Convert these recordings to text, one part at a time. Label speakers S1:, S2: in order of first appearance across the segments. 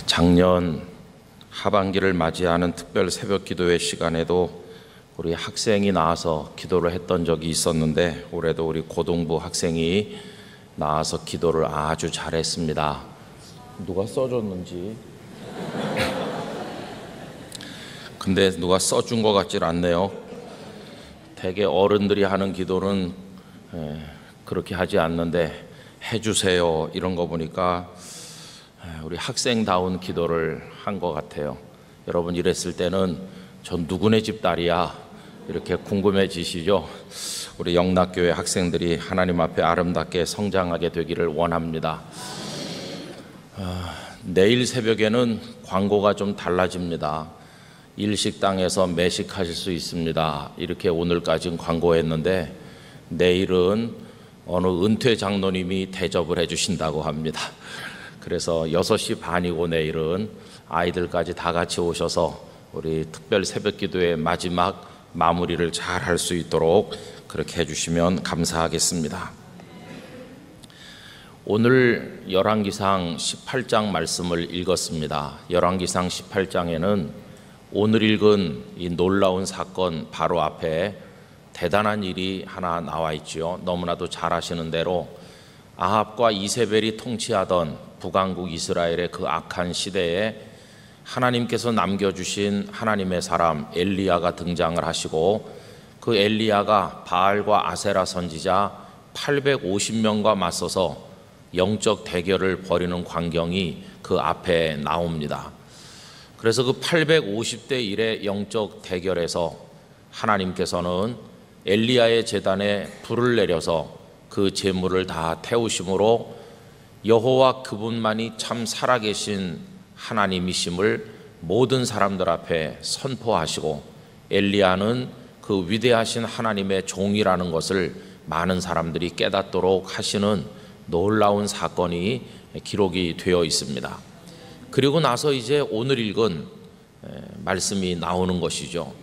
S1: 작년 하반기를 맞이하는 특별 새벽 기도회 시간에도 우리 학생이 나와서 기도를 했던 적이 있었는데, 올해도 우리 고등부 학생이 나와서 기도를 아주 잘했습니다. 누가 써줬는지 근데 누가 써준 것 같질 않네요. 대개 어른들이 하는 기도는 그렇게 하지 않는데, 해주세요 이런 거 보니까 우리 학생다운 기도를 한 것 같아요. 여러분, 이랬을 때는 전 누구네 집 딸이야 이렇게 궁금해지시죠? 우리 영락교회 학생들이 하나님 앞에 아름답게 성장하게 되기를 원합니다. 내일 새벽에는 광고가 좀 달라집니다. 일식당에서 매식하실 수 있습니다 이렇게 오늘까지는 광고했는데, 내일은 어느 은퇴 장로님이 대접을 해주신다고 합니다. 그래서 6시 반이고 내일은 아이들까지 다 같이 오셔서 우리 특별 새벽 기도의 마지막 마무리를 잘 할 수 있도록 그렇게 해주시면 감사하겠습니다. 오늘 열왕기상 18장 말씀을 읽었습니다. 열왕기상 18장에는 오늘 읽은 이 놀라운 사건 바로 앞에 대단한 일이 하나 나와 있지요. 너무나도 잘 아시는 대로 아합과 이세벨이 통치하던 북왕국 이스라엘의 그 악한 시대에 하나님께서 남겨주신 하나님의 사람 엘리야가 등장을 하시고, 그 엘리야가 바알과 아세라 선지자 850명과 맞서서 영적 대결을 벌이는 광경이 그 앞에 나옵니다. 그래서 그 850대 1의 영적 대결에서 하나님께서는 엘리야의 제단에 불을 내려서 그 제물을 다 태우심으로 여호와 그분만이 참 살아계신 하나님이심을 모든 사람들 앞에 선포하시고, 엘리야는 그 위대하신 하나님의 종이라는 것을 많은 사람들이 깨닫도록 하시는 놀라운 사건이 기록이 되어 있습니다. 그리고 나서 이제 오늘 읽은 말씀이 나오는 것이죠.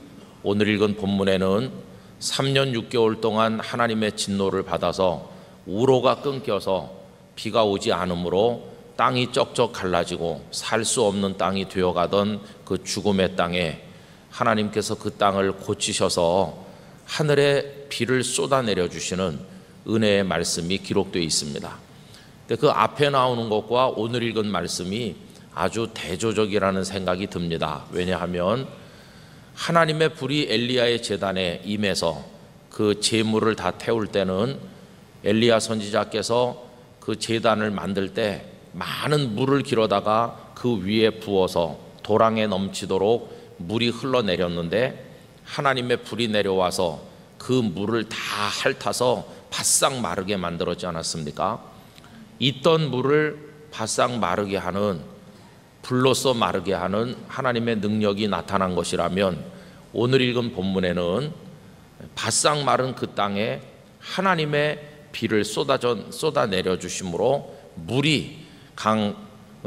S1: 오늘 읽은 본문에는 3년 6개월 동안 하나님의 진노를 받아서 우로가 끊겨서 비가 오지 않으므로 땅이 쩍쩍 갈라지고 살 수 없는 땅이 되어가던 그 죽음의 땅에 하나님께서 그 땅을 고치셔서 하늘에 비를 쏟아내려 주시는 은혜의 말씀이 기록되어 있습니다. 근데 그 앞에 나오는 것과 오늘 읽은 말씀이 아주 대조적이라는 생각이 듭니다. 왜냐하면 하나님의 불이 엘리야의 제단에 임해서 그 제물을 다 태울 때는 엘리야 선지자께서 그 제단을 만들 때 많은 물을 길어다가 그 위에 부어서 도랑에 넘치도록 물이 흘러내렸는데, 하나님의 불이 내려와서 그 물을 다 핥아서 바싹 마르게 만들었지 않았습니까? 있던 물을 바싹 마르게 하는, 불로써 마르게 하는 하나님의 능력이 나타난 것이라면, 오늘 읽은 본문에는 바싹 마른 그 땅에 하나님의 비를 쏟아내려 주심으로 물이 강을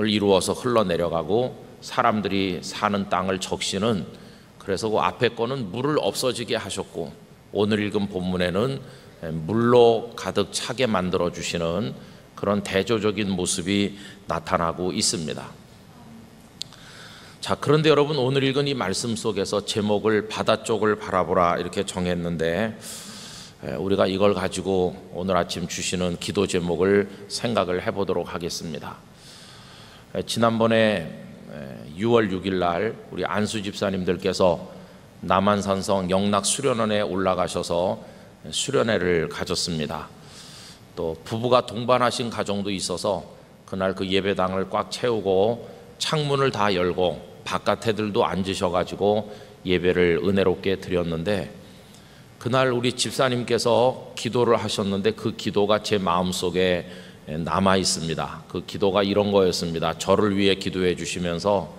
S1: 이루어서 흘러내려가고 사람들이 사는 땅을 적시는, 그래서 그 앞에 거는 물을 없어지게 하셨고, 오늘 읽은 본문에는 물로 가득 차게 만들어 주시는 그런 대조적인 모습이 나타나고 있습니다. 자, 그런데 여러분, 오늘 읽은 이 말씀 속에서 제목을 바다 쪽을 바라보라 이렇게 정했는데, 우리가 이걸 가지고 오늘 아침 주시는 기도 제목을 생각을 해보도록 하겠습니다. 지난번에 6월 6일 날 우리 안수 집사님들께서 남한산성 영락 수련원에 올라가셔서 수련회를 가졌습니다. 또 부부가 동반하신 가정도 있어서 그날 그 예배당을 꽉 채우고 창문을 다 열고 바깥애들도 앉으셔가지고 예배를 은혜롭게 드렸는데, 그날 우리 집사님께서 기도를 하셨는데 그 기도가 제 마음속에 남아 있습니다. 그 기도가 이런 거였습니다. 저를 위해 기도해 주시면서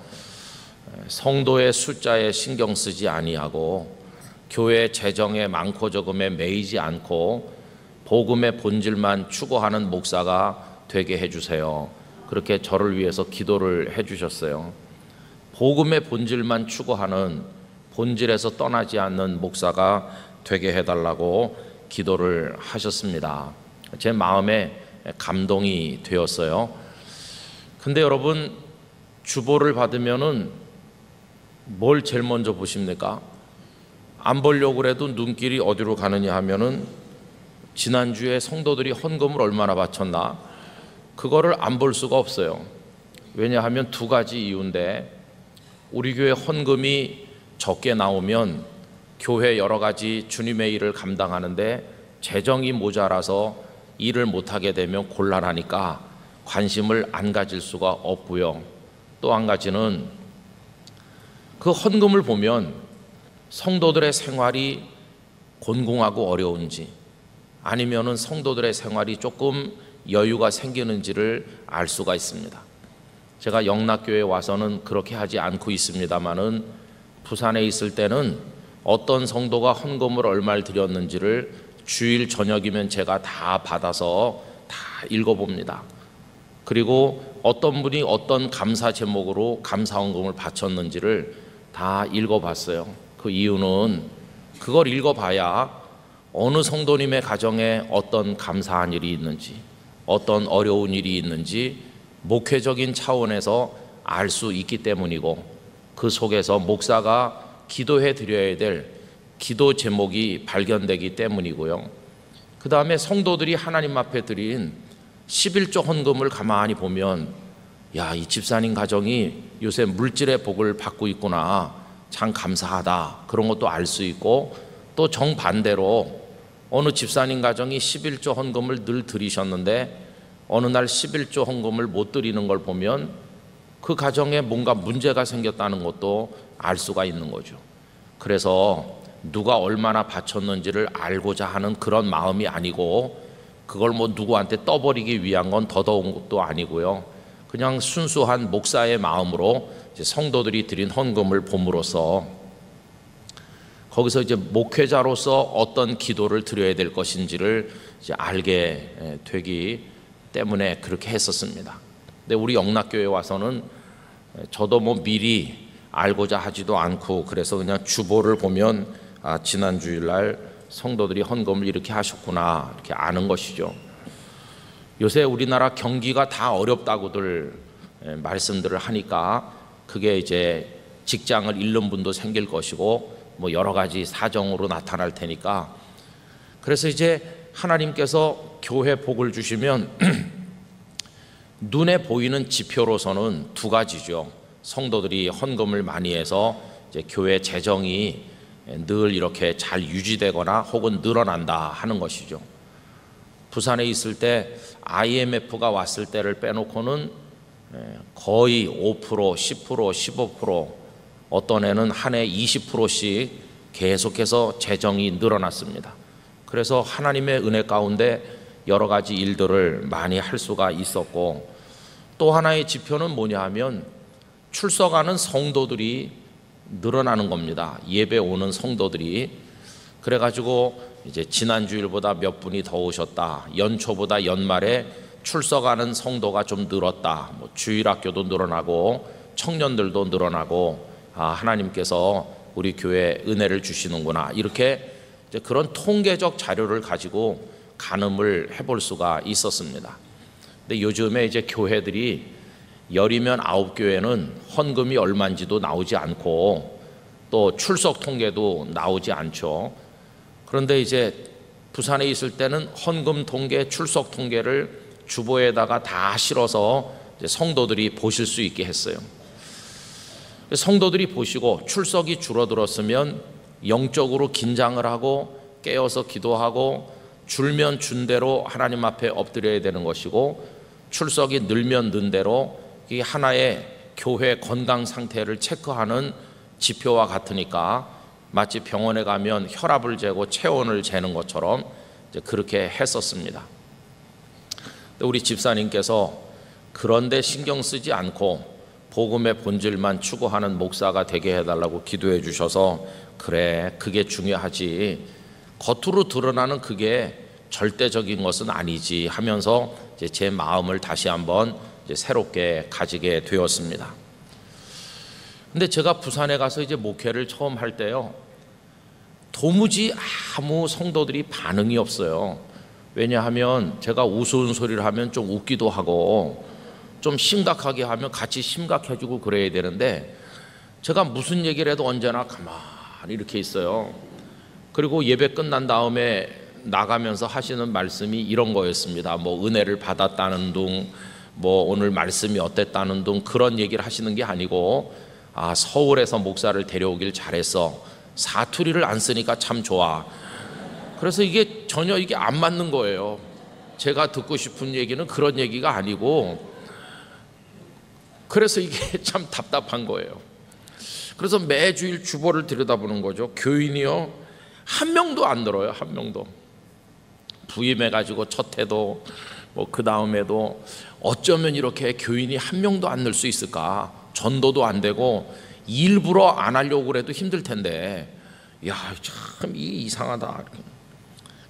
S1: 성도의 숫자에 신경 쓰지 아니하고 교회 재정에 많고 적음에 매이지 않고 복음의 본질만 추구하는 목사가 되게 해주세요. 그렇게 저를 위해서 기도를 해주셨어요. 복음의 본질만 추구하는, 본질에서 떠나지 않는 목사가 되게 해달라고 기도를 하셨습니다. 제 마음에 감동이 되었어요. 근데 여러분, 주보를 받으면은 뭘 제일 먼저 보십니까? 안 보려고 그래도 눈길이 어디로 가느냐 하면은 지난주에 성도들이 헌금을 얼마나 바쳤나? 그거를 안 볼 수가 없어요. 왜냐하면 두 가지 이유인데, 우리 교회 헌금이 적게 나오면 교회 여러 가지 주님의 일을 감당하는데 재정이 모자라서 일을 못하게 되면 곤란하니까 관심을 안 가질 수가 없고요. 또 한 가지는 그 헌금을 보면 성도들의 생활이 곤궁하고 어려운지, 아니면은 성도들의 생활이 조금 여유가 생기는지를 알 수가 있습니다. 제가 영락교회에 와서는 그렇게 하지 않고 있습니다만은 부산에 있을 때는 어떤 성도가 헌금을 얼마를 드렸는지를 주일 저녁이면 제가 다 받아서 다 읽어봅니다. 그리고 어떤 분이 어떤 감사 제목으로 감사 헌금을 바쳤는지를 다 읽어봤어요. 그 이유는 그걸 읽어봐야 어느 성도님의 가정에 어떤 감사한 일이 있는지, 어떤 어려운 일이 있는지 목회적인 차원에서 알 수 있기 때문이고, 그 속에서 목사가 기도해 드려야 될 기도 제목이 발견되기 때문이고요. 그 다음에 성도들이 하나님 앞에 드린 11조 헌금을 가만히 보면, 야, 이 집사님 가정이 요새 물질의 복을 받고 있구나, 참 감사하다, 그런 것도 알 수 있고, 또 정반대로 어느 집사님 가정이 11조 헌금을 늘 드리셨는데 어느 날 11조 헌금을 못 드리는 걸 보면 그 가정에 뭔가 문제가 생겼다는 것도 알 수가 있는 거죠. 그래서 누가 얼마나 바쳤는지를 알고자 하는 그런 마음이 아니고, 그걸 뭐 누구한테 떠버리기 위한 건 더더운 것도 아니고요. 그냥 순수한 목사의 마음으로 이제 성도들이 드린 헌금을 봄으로써 거기서 이제 목회자로서 어떤 기도를 드려야 될 것인지를 이제 알게 되기 때문에 그렇게 했었습니다. 근데 우리 영락교회에 와서는 저도 뭐 미리 알고자 하지도 않고, 그래서 그냥 주보를 보면 아, 지난 주일날 성도들이 헌금을 이렇게 하셨구나, 이렇게 아는 것이죠. 요새 우리나라 경기가 다 어렵다고들 말씀들을 하니까 그게 이제 직장을 잃는 분도 생길 것이고 뭐 여러 가지 사정으로 나타날 테니까, 그래서 이제 하나님께서 교회 복을 주시면 눈에 보이는 지표로서는 두 가지죠. 성도들이 헌금을 많이 해서 이제 교회 재정이 늘 이렇게 잘 유지되거나 혹은 늘어난다 하는 것이죠. 부산에 있을 때 IMF가 왔을 때를 빼놓고는 거의 5%, 10%, 15%, 어떤 해는 한 해 20%씩 계속해서 재정이 늘어났습니다. 그래서 하나님의 은혜 가운데 여러 가지 일들을 많이 할 수가 있었고, 또 하나의 지표는 뭐냐 하면 출석하는 성도들이 늘어나는 겁니다. 예배 오는 성도들이. 그래가지고 이제 지난주일보다 몇 분이 더 오셨다, 연초보다 연말에 출석하는 성도가 좀 늘었다, 뭐 주일학교도 늘어나고 청년들도 늘어나고, 아, 하나님께서 우리 교회에 은혜를 주시는구나, 이렇게 이제 그런 통계적 자료를 가지고 가늠을 해볼 수가 있었습니다. 근데 요즘에 이제 교회들이 10이면 9교회는 헌금이 얼마인지도 나오지 않고 또 출석 통계도 나오지 않죠. 그런데 이제 부산에 있을 때는 헌금 통계, 출석 통계를 주보에다가 다 실어서 이제 성도들이 보실 수 있게 했어요. 성도들이 보시고 출석이 줄어들었으면 영적으로 긴장을 하고 깨어서 기도하고, 줄면 준 대로 하나님 앞에 엎드려야 되는 것이고, 출석이 늘면 는 대로 이 하나의 교회 건강 상태를 체크하는 지표와 같으니까 마치 병원에 가면 혈압을 재고 체온을 재는 것처럼 이제 그렇게 했었습니다. 우리 집사님께서 그런데 신경 쓰지 않고 복음의 본질만 추구하는 목사가 되게 해달라고 기도해 주셔서, 그래, 그게 중요하지, 겉으로 드러나는 그게 절대적인 것은 아니지 하면서 이제 제 마음을 다시 한번 이제 새롭게 가지게 되었습니다. 근데 제가 부산에 가서 이제 목회를 처음 할 때요, 도무지 아무 성도들이 반응이 없어요. 왜냐하면 제가 우스운 소리를 하면 좀 웃기도 하고 좀 심각하게 하면 같이 심각해지고 그래야 되는데 제가 무슨 얘기를 해도 언제나 가만히 이렇게 있어요. 그리고 예배 끝난 다음에 나가면서 하시는 말씀이 이런 거였습니다. 뭐 은혜를 받았다는 둥, 뭐 오늘 말씀이 어땠다는 둥 그런 얘기를 하시는 게 아니고 서울에서 목사를 데려오길 잘했어. 사투리를 안 쓰니까 참 좋아. 그래서 이게 전혀 이게 안 맞는 거예요. 제가 듣고 싶은 얘기는 그런 얘기가 아니고, 그래서 이게 참 답답한 거예요. 그래서 매주일 주보를 들여다보는 거죠. 교인이요, 한 명도 안 들어요. 한 명도. 부임해가지고 첫 해도 뭐 그 다음에도 어쩌면 이렇게 교인이 한 명도 안 늘 수 있을까? 전도도 안 되고 일부러 안 하려고 그래도 힘들 텐데, 야, 참 이상하다.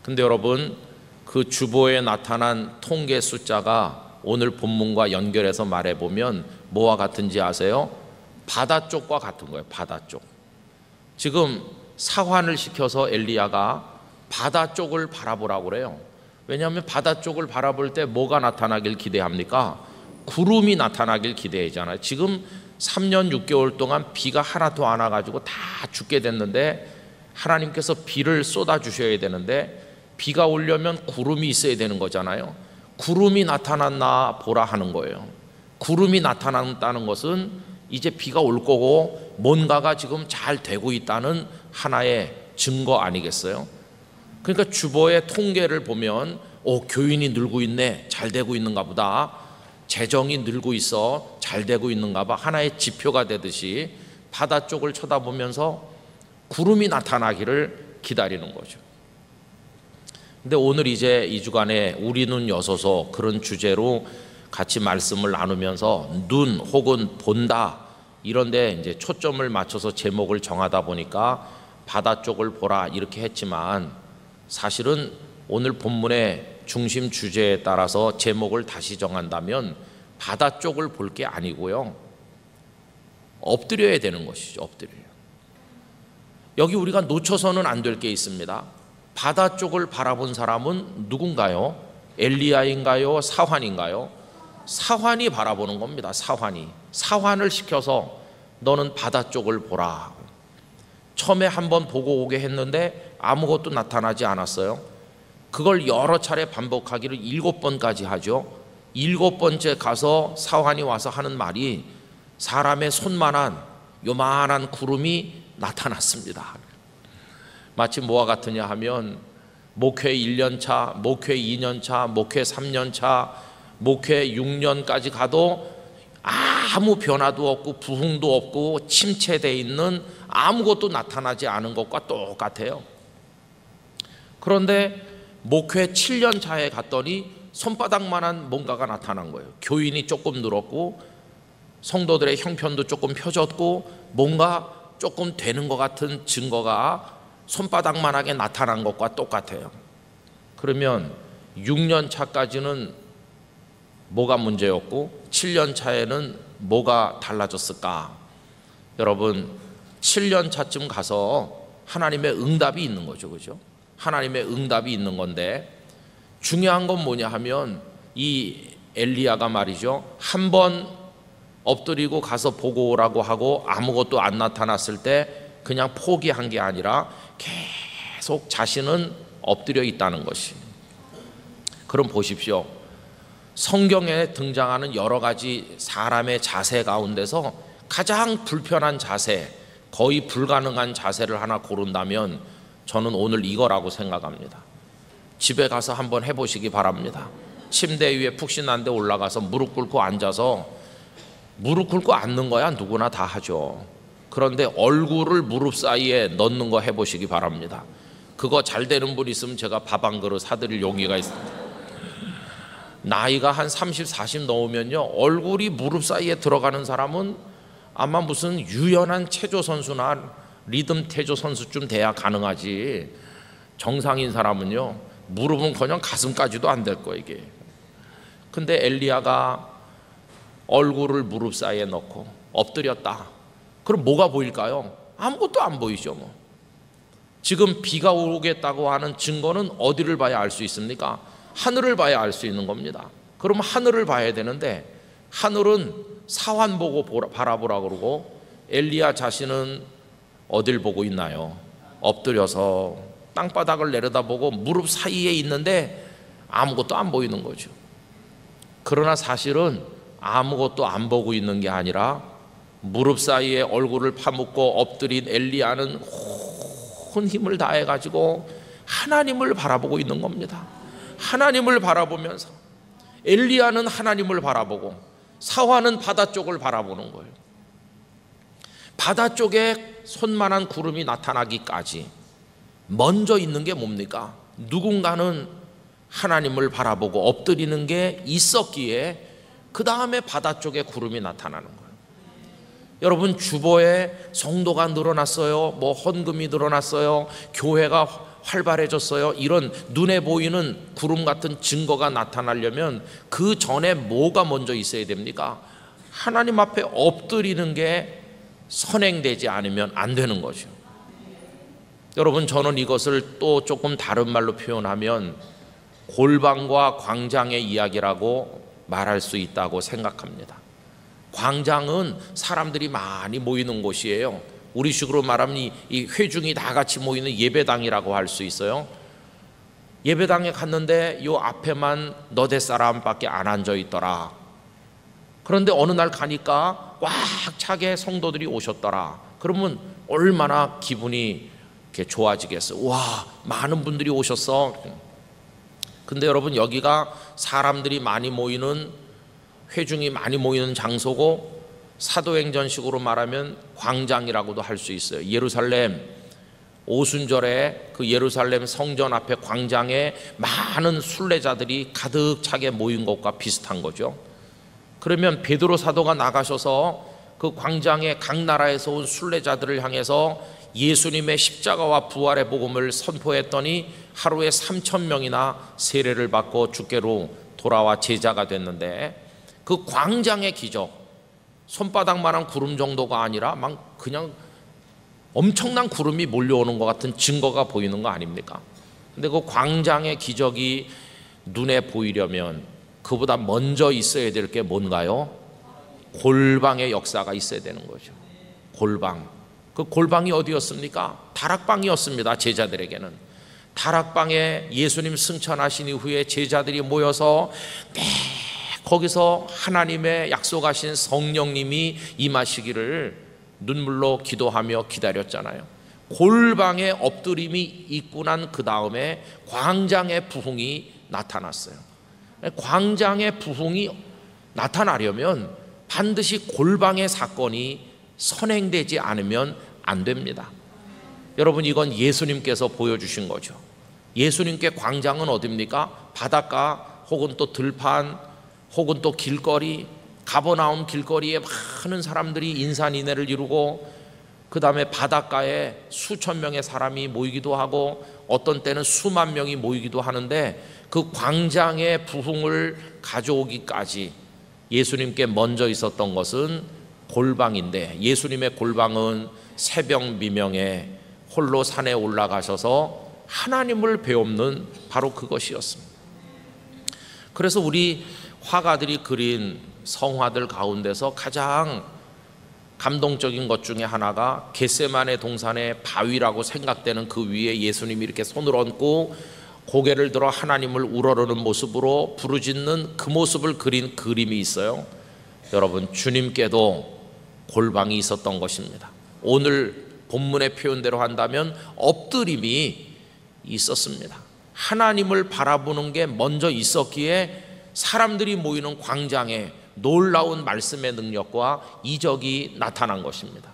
S1: 근데 여러분, 그 주보에 나타난 통계 숫자가 오늘 본문과 연결해서 말해보면 뭐와 같은지 아세요? 바다 쪽과 같은 거예요. 바다 쪽. 지금 사환을 시켜서 엘리야가 바다 쪽을 바라보라고 그래요. 왜냐하면 바다 쪽을 바라볼 때 뭐가 나타나길 기대합니까? 구름이 나타나길 기대하잖아요. 지금 3년 6개월 동안 비가 하나도 안 와가지고 다 죽게 됐는데, 하나님께서 비를 쏟아 주셔야 되는데 비가 오려면 구름이 있어야 되는 거잖아요. 구름이 나타났나 보라 하는 거예요. 구름이 나타난다는 것은 이제 비가 올 거고 뭔가가 지금 잘 되고 있다는 하나의 증거 아니겠어요? 그러니까 주보의 통계를 보면 교인이 늘고 있네, 잘 되고 있는가 보다, 재정이 늘고 있어, 잘 되고 있는가 봐, 하나의 지표가 되듯이 바다 쪽을 쳐다보면서 구름이 나타나기를 기다리는 거죠. 근데 오늘 이제 이 주간에 우리 눈 여소서 그런 주제로 같이 말씀을 나누면서 눈 혹은 본다 이런데 이제 초점을 맞춰서 제목을 정하다 보니까 바다 쪽을 보라 이렇게 했지만, 사실은 오늘 본문의 중심 주제에 따라서 제목을 다시 정한다면 바다 쪽을 볼 게 아니고요, 엎드려야 되는 것이죠. 엎드려요. 여기 우리가 놓쳐서는 안 될 게 있습니다. 바다 쪽을 바라본 사람은 누군가요? 엘리야인가요? 사환인가요? 사환이 바라보는 겁니다. 사환을 시켜서 너는 바다 쪽을 보라. 처음에 한번 보고 오게 했는데 아무것도 나타나지 않았어요. 그걸 여러 차례 반복하기를 7번까지 하죠. 7번째 가서 사환이 와서 하는 말이 사람의 손만한 요만한 구름이 나타났습니다. 마치 뭐와 같으냐 하면 목회 1년차, 목회 2년차, 목회 3년차, 목회 6년까지 가도 아무 변화도 없고 부흥도 없고 침체되어 있는 아무것도 나타나지 않은 것과 똑같아요. 그런데 목회 7년차에 갔더니 손바닥만한 뭔가가 나타난 거예요. 교인이 조금 늘었고 성도들의 형편도 조금 펴졌고 뭔가 조금 되는 것 같은 증거가 손바닥만하게 나타난 것과 똑같아요. 그러면 6년 차까지는 뭐가 문제였고 7년 차에는 뭐가 달라졌을까? 여러분, 7년 차쯤 가서 하나님의 응답이 있는 거죠. 그죠? 하나님의 응답이 있는 건데, 중요한 건 뭐냐 하면 이 엘리야가 말이죠, 한번 엎드리고 가서 보고 오라고 하고 아무것도 안 나타났을 때 그냥 포기한 게 아니라 계속 자신은 엎드려 있다는 것이. 그럼 보십시오. 성경에 등장하는 여러 가지 사람의 자세 가운데서 가장 불편한 자세, 거의 불가능한 자세를 하나 고른다면 저는 오늘 이거라고 생각합니다. 집에 가서 한번 해보시기 바랍니다. 침대 위에 푹신한 데 올라가서 무릎 꿇고 앉아서, 무릎 꿇고 앉는 거야 누구나 다 하죠. 그런데 얼굴을 무릎 사이에 넣는 거 해보시기 바랍니다. 그거 잘 되는 분 있으면 제가 밥 한 그릇 사드릴 용기가 있습니다. 나이가 한 30, 40 넘으면요, 얼굴이 무릎 사이에 들어가는 사람은 아마 무슨 유연한 체조 선수나 리듬 태조 선수쯤 돼야 가능하지, 정상인 사람은요 무릎은커녕 가슴까지도 안 될 거예요 이게. 근데 엘리야가 얼굴을 무릎 사이에 넣고 엎드렸다. 그럼 뭐가 보일까요? 아무것도 안 보이죠. 뭐 지금 비가 오겠다고 하는 증거는 어디를 봐야 알 수 있습니까? 하늘을 봐야 알 수 있는 겁니다. 그럼 하늘을 봐야 되는데 하늘은 사환 보고 바라보라 그러고 엘리야 자신은 어딜 보고 있나요? 엎드려서 땅바닥을 내려다보고 무릎 사이에 있는데 아무것도 안 보이는 거죠. 그러나 사실은 아무것도 안 보고 있는 게 아니라 무릎 사이에 얼굴을 파묻고 엎드린 엘리야는 온 힘을 다해 가지고 하나님을 바라보고 있는 겁니다. 하나님을 바라보면서 엘리야는 하나님을 바라보고 사환은 바다 쪽을 바라보는 거예요. 바다 쪽에 손만한 구름이 나타나기까지 먼저 있는 게 뭡니까? 누군가는 하나님을 바라보고 엎드리는 게 있었기에 그 다음에 바다 쪽에 구름이 나타나는 거예요. 여러분, 주보에 성도가 늘어났어요, 뭐 헌금이 늘어났어요, 교회가 활발해졌어요, 이런 눈에 보이는 구름 같은 증거가 나타나려면 그 전에 뭐가 먼저 있어야 됩니까? 하나님 앞에 엎드리는 게 선행되지 않으면 안 되는 거죠. 여러분, 저는 이것을 또 조금 다른 말로 표현하면 골방과 광장의 이야기라고 말할 수 있다고 생각합니다. 광장은 사람들이 많이 모이는 곳이에요. 우리식으로 말하면 이 회중이 다 같이 모이는 예배당이라고 할 수 있어요. 예배당에 갔는데 요 앞에만 너댓 사람밖에 안 앉아 있더라. 그런데 어느 날 가니까 꽉 차게 성도들이 오셨더라. 그러면 얼마나 기분이 이렇게 좋아지겠어요. 와, 많은 분들이 오셨어. 근데 여러분, 여기가 사람들이 많이 모이는, 회중이 많이 모이는 장소고 사도행전식으로 말하면 광장이라고도 할 수 있어요. 예루살렘 오순절에 그 예루살렘 성전 앞에 광장에 많은 순례자들이 가득 차게 모인 것과 비슷한 거죠. 그러면 베드로 사도가 나가셔서 그 광장에 각 나라에서 온 순례자들을 향해서 예수님의 십자가와 부활의 복음을 선포했더니 하루에 3,000명이나 세례를 받고 주께로 돌아와 제자가 됐는데, 그 광장의 기적, 손바닥만한 구름 정도가 아니라 막 그냥 엄청난 구름이 몰려오는 것 같은 증거가 보이는 거 아닙니까? 근데 그 광장의 기적이 눈에 보이려면 그보다 먼저 있어야 될 게 뭔가요? 골방의 역사가 있어야 되는 거죠. 골방. 그 골방이 어디였습니까? 다락방이었습니다. 제자들에게는. 다락방에 예수님 승천하신 이후에 제자들이 모여서 거기서 하나님의 약속하신 성령님이 임하시기를 눈물로 기도하며 기다렸잖아요. 골방에 엎드림이 있고 난 그 다음에 광장의 부흥이 나타났어요. 광장의 부흥이 나타나려면 반드시 골방의 사건이 선행되지 않으면 안 됩니다. 여러분, 이건 예수님께서 보여주신 거죠. 예수님께 광장은 어디입니까? 바닷가 혹은 또 들판 혹은 또 길거리, 가버나움 길거리에 많은 사람들이 인산인해를 이루고 그 다음에 바닷가에 수천 명의 사람이 모이기도 하고 어떤 때는 수만 명이 모이기도 하는데, 그 광장의 부흥을 가져오기까지 예수님께 먼저 있었던 것은 골방인데, 예수님의 골방은 새벽 미명에 홀로 산에 올라가셔서 하나님을 배웁는 바로 그것이었습니다. 그래서 우리 화가들이 그린 성화들 가운데서 가장 감동적인 것 중에 하나가 겟세마네 동산의 바위라고 생각되는 그 위에 예수님이 이렇게 손을 얹고 고개를 들어 하나님을 우러르는 모습으로 부르짖는 그 모습을 그린 그림이 있어요. 여러분, 주님께도 골방이 있었던 것입니다. 오늘 본문의 표현대로 한다면 엎드림이 있었습니다. 하나님을 바라보는 게 먼저 있었기에 사람들이 모이는 광장에 놀라운 말씀의 능력과 이적이 나타난 것입니다.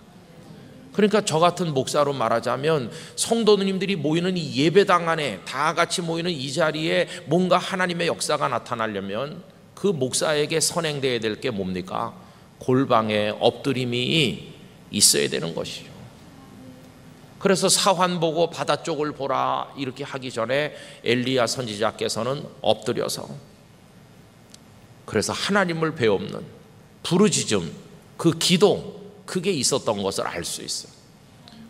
S1: 그러니까 저 같은 목사로 말하자면 성도님들이 모이는 이 예배당 안에 다 같이 모이는 이 자리에 뭔가 하나님의 역사가 나타나려면 그 목사에게 선행되어야 될 게 뭡니까? 골방에 엎드림이 있어야 되는 것이죠. 그래서 사환 보고 바다 쪽을 보라 이렇게 하기 전에 엘리야 선지자께서는 엎드려서, 그래서 하나님을 배웁는 부르짖음, 그 기도, 그게 있었던 것을 알 수 있어요.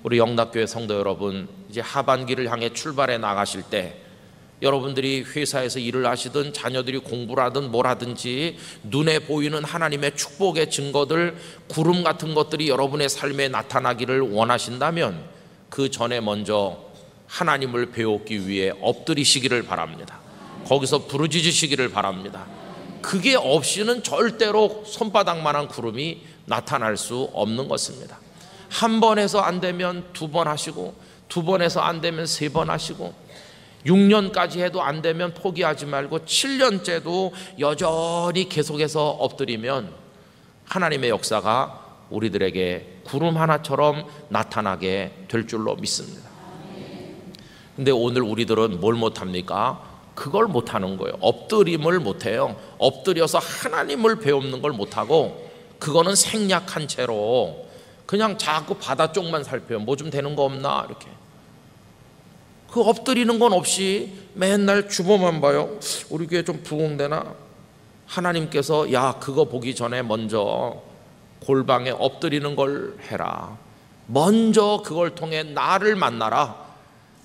S1: 우리 영락교회 성도 여러분, 이제 하반기를 향해 출발해 나가실 때 여러분들이 회사에서 일을 하시든 자녀들이 공부를 하든 뭘 하든지 눈에 보이는 하나님의 축복의 증거들, 구름 같은 것들이 여러분의 삶에 나타나기를 원하신다면 그 전에 먼저 하나님을 배우기 위해 엎드리시기를 바랍니다. 거기서 부르짖으시기를 바랍니다. 그게 없이는 절대로 손바닥만한 구름이 나타날 수 없는 것입니다. 한 번 해서 안 되면 두 번 하시고, 두 번 해서 안 되면 세 번 하시고, 6년까지 해도 안 되면 포기하지 말고 7년째도 여전히 계속해서 엎드리면 하나님의 역사가 우리들에게 구름 하나처럼 나타나게 될 줄로 믿습니다. 근데 오늘 우리들은 뭘 못합니까? 그걸 못하는 거예요. 엎드림을 못해요. 엎드려서 하나님을 배우는 걸 못하고, 그거는 생략한 채로 그냥 자꾸 바다 쪽만 살펴요. 뭐 좀 되는 거 없나 이렇게. 그 엎드리는 건 없이 맨날 주보만 봐요. 우리 교회 좀 부흥되나? 하나님께서 야, 그거 보기 전에 먼저 골방에 엎드리는 걸 해라. 먼저 그걸 통해 나를 만나라.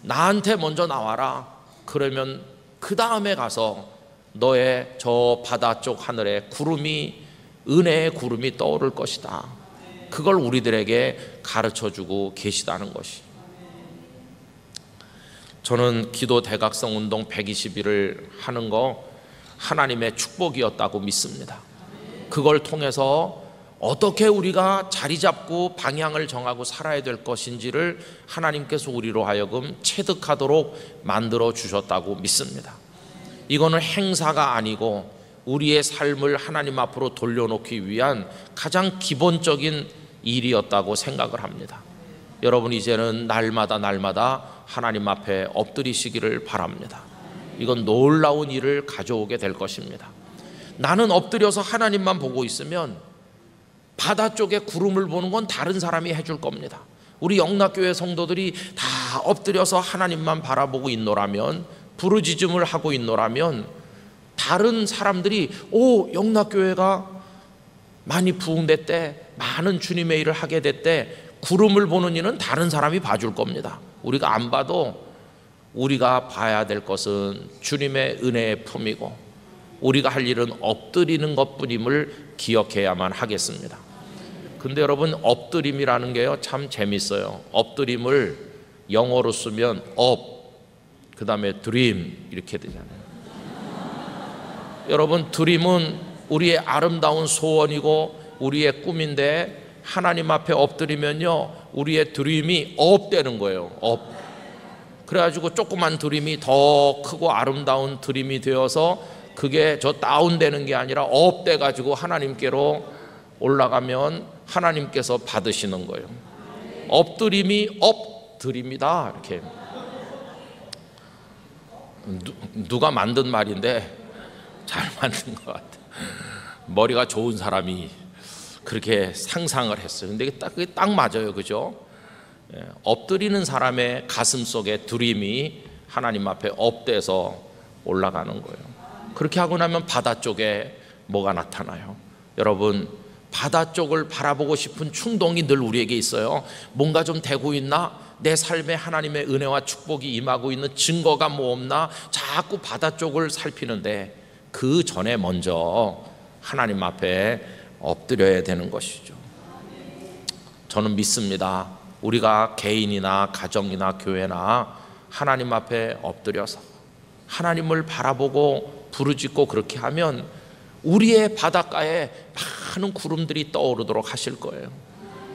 S1: 나한테 먼저 나와라. 그러면 그 다음에 가서 너의 저 바다 쪽 하늘에 구름이, 은혜의 구름이 떠오를 것이다. 그걸 우리들에게 가르쳐주고 계시다는 것이. 저는 기도 대각성 운동 120일을 하는 거 하나님의 축복이었다고 믿습니다. 그걸 통해서 어떻게 우리가 자리 잡고 방향을 정하고 살아야 될 것인지를 하나님께서 우리로 하여금 체득하도록 만들어 주셨다고 믿습니다. 이거는 행사가 아니고 우리의 삶을 하나님 앞으로 돌려놓기 위한 가장 기본적인 일이었다고 생각을 합니다. 여러분, 이제는 날마다 하나님 앞에 엎드리시기를 바랍니다. 이건 놀라운 일을 가져오게 될 것입니다. 나는 엎드려서 하나님만 보고 있으면 바다 쪽에 구름을 보는 건 다른 사람이 해줄 겁니다. 우리 영락교회 성도들이 다 엎드려서 하나님만 바라보고 있노라면, 부르짖음을 하고 있노라면 다른 사람들이 영락교회가 많이 부흥됐대, 많은 주님의 일을 하게 됐대, 구름을 보는 일은 다른 사람이 봐줄 겁니다. 우리가 안 봐도 우리가 봐야 될 것은 주님의 은혜의 품이고 우리가 할 일은 엎드리는 것뿐임을 기억해야만 하겠습니다. 근데 여러분, 엎드림이라는 게요 참 재밌어요. 엎드림을 영어로 쓰면 그 다음에 드림 이렇게 되잖아요. 여러분, 드림은 우리의 아름다운 소원이고 우리의 꿈인데 하나님 앞에 엎드리면요 우리의 드림이 업되는 거예요. 그래가지고 조그만 드림이 더 크고 아름다운 드림이 되어서 그게 저 다운되는 게 아니라 업돼가지고 하나님께로 올라가면 하나님께서 받으시는 거예요. 엎드림이 업드림이다. 이렇게 누가 만든 말인데 잘 만든 것 같아요. 머리가 좋은 사람이 그렇게 상상을 했어요. 근데 그게 딱 맞아요. 그죠? 엎드리는 사람의 가슴 속에 드림이 하나님 앞에 업돼서 올라가는 거예요. 그렇게 하고 나면 바다 쪽에 뭐가 나타나요? 여러분, 바다 쪽을 바라보고 싶은 충동이 늘 우리에게 있어요. 뭔가 좀 되고 있나? 내 삶에 하나님의 은혜와 축복이 임하고 있는 증거가 뭐 없나? 자꾸 바다 쪽을 살피는데 그 전에 먼저 하나님 앞에 엎드려야 되는 것이죠. 저는 믿습니다. 우리가 개인이나 가정이나 교회나 하나님 앞에 엎드려서 하나님을 바라보고 부르짖고 그렇게 하면 우리의 바닷가에 많은 구름들이 떠오르도록 하실 거예요.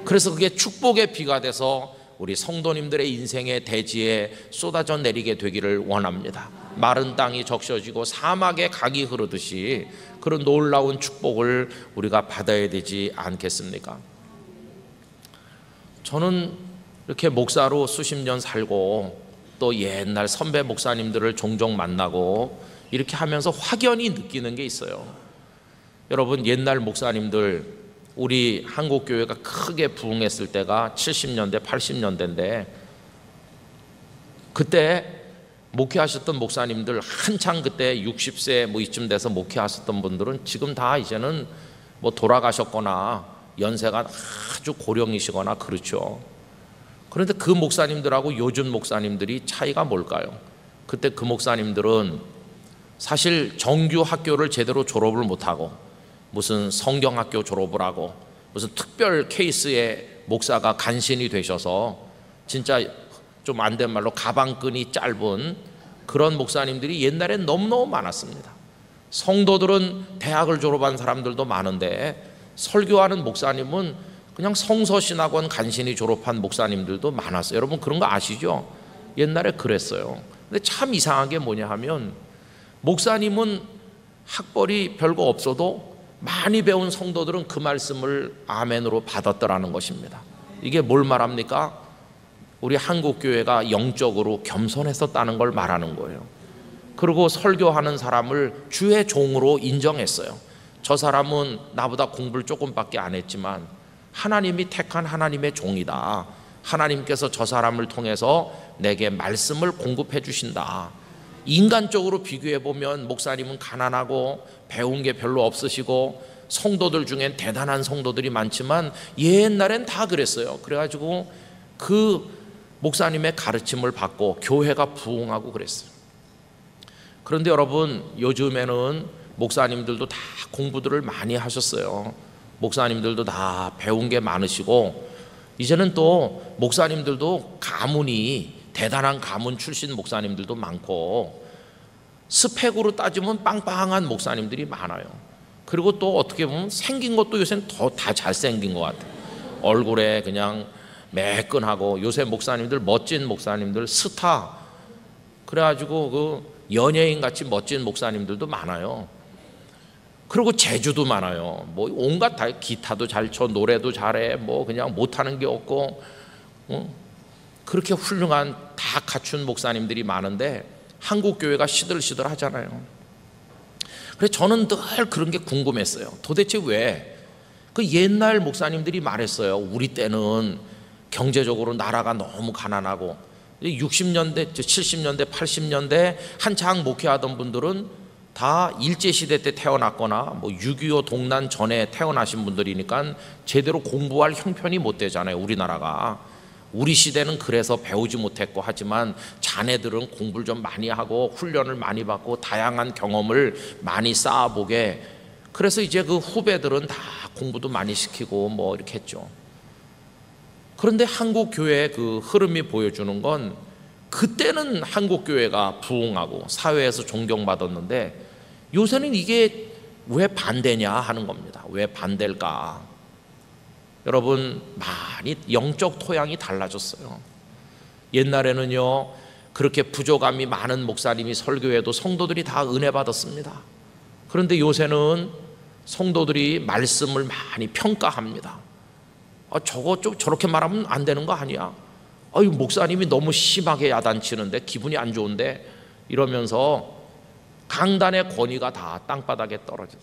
S1: 그래서 그게 축복의 비가 돼서 우리 성도님들의 인생의 대지에 쏟아져 내리게 되기를 원합니다. 마른 땅이 적셔지고 사막에 강이 흐르듯이 그런 놀라운 축복을 우리가 받아야 되지 않겠습니까? 저는 이렇게 목사로 수십 년 살고 또 옛날 선배 목사님들을 종종 만나고 이렇게 하면서 확연히 느끼는 게 있어요. 여러분, 옛날 목사님들, 우리 한국교회가 크게 부흥했을 때가 70년대, 80년대인데 그때 목회하셨던 목사님들, 한창 그때 60세 뭐 이쯤 돼서 목회하셨던 분들은 지금 다 이제는 뭐 돌아가셨거나 연세가 아주 고령이시거나 그렇죠. 그런데 그 목사님들하고 요즘 목사님들이 차이가 뭘까요? 그때 그 목사님들은 사실 정규 학교를 제대로 졸업을 못하고 무슨 성경학교 졸업을 하고 무슨 특별 케이스의 목사가 간신이 되셔서 진짜 좀 안 된 말로 가방끈이 짧은 그런 목사님들이 옛날엔 너무너무 많았습니다. 성도들은 대학을 졸업한 사람들도 많은데 설교하는 목사님은 그냥 성서신학원 간신히 졸업한 목사님들도 많았어요. 여러분 그런 거 아시죠? 옛날에 그랬어요. 근데 참 이상한 게 뭐냐 하면 목사님은 학벌이 별거 없어도 많이 배운 성도들은 그 말씀을 아멘으로 받았더라는 것입니다. 이게 뭘 말합니까? 우리 한국교회가 영적으로 겸손했었다는 걸 말하는 거예요. 그리고 설교하는 사람을 주의 종으로 인정했어요. 저 사람은 나보다 공부를 조금밖에 안 했지만 하나님이 택한 하나님의 종이다. 하나님께서 저 사람을 통해서 내게 말씀을 공급해 주신다. 인간적으로 비교해 보면 목사님은 가난하고 배운 게 별로 없으시고 성도들 중엔 대단한 성도들이 많지만 옛날엔 다 그랬어요. 그래가지고 그 목사님의 가르침을 받고 교회가 부흥하고 그랬어요. 그런데 여러분 요즘에는 목사님들도 다 공부들을 많이 하셨어요. 목사님들도 다 배운 게 많으시고 이제는 또 목사님들도 가문이 대단한 가문 출신 목사님들도 많고 스펙으로 따지면 빵빵한 목사님들이 많아요. 그리고 또 어떻게 보면 생긴 것도 요새는 더 다 잘생긴 것 같아요. 얼굴에 그냥 매끈하고 요새 목사님들 멋진 목사님들 스타 그래가지고 그 연예인 같이 멋진 목사님들도 많아요. 그리고 재주도 많아요. 뭐 온갖 다 기타도 잘 쳐 노래도 잘해 뭐 그냥 못하는 게 없고 그렇게 훌륭한 다 갖춘 목사님들이 많은데 한국 교회가 시들시들 하잖아요. 그래서 저는 늘 그런 게 궁금했어요. 도대체 왜 그 옛날 목사님들이 말했어요. 우리 때는 경제적으로 나라가 너무 가난하고 60년대, 70년대, 80년대 한창 목회하던 분들은 다 일제시대 때 태어났거나 뭐 6.25 동란 전에 태어나신 분들이니까 제대로 공부할 형편이 못 되잖아요. 우리나라가. 우리 시대는 그래서 배우지 못했고 하지만 자네들은 공부를 좀 많이 하고 훈련을 많이 받고 다양한 경험을 많이 쌓아보게 그래서 이제 그 후배들은 다 공부도 많이 시키고 뭐 이렇게 했죠. 그런데 한국 교회의 그 흐름이 보여주는 건 그때는 한국 교회가 부흥하고 사회에서 존경받았는데 요새는 이게 왜 반대냐 하는 겁니다. 왜 반대일까? 여러분 많이 영적 토양이 달라졌어요. 옛날에는요 그렇게 부족함이 많은 목사님이 설교해도 성도들이 다 은혜 받았습니다. 그런데 요새는 성도들이 말씀을 많이 평가합니다. 저거 좀 저렇게 말하면 안 되는 거 아니야? 목사님이 너무 심하게 야단치는데 기분이 안 좋은데 이러면서 강단의 권위가 다 땅바닥에 떨어져요.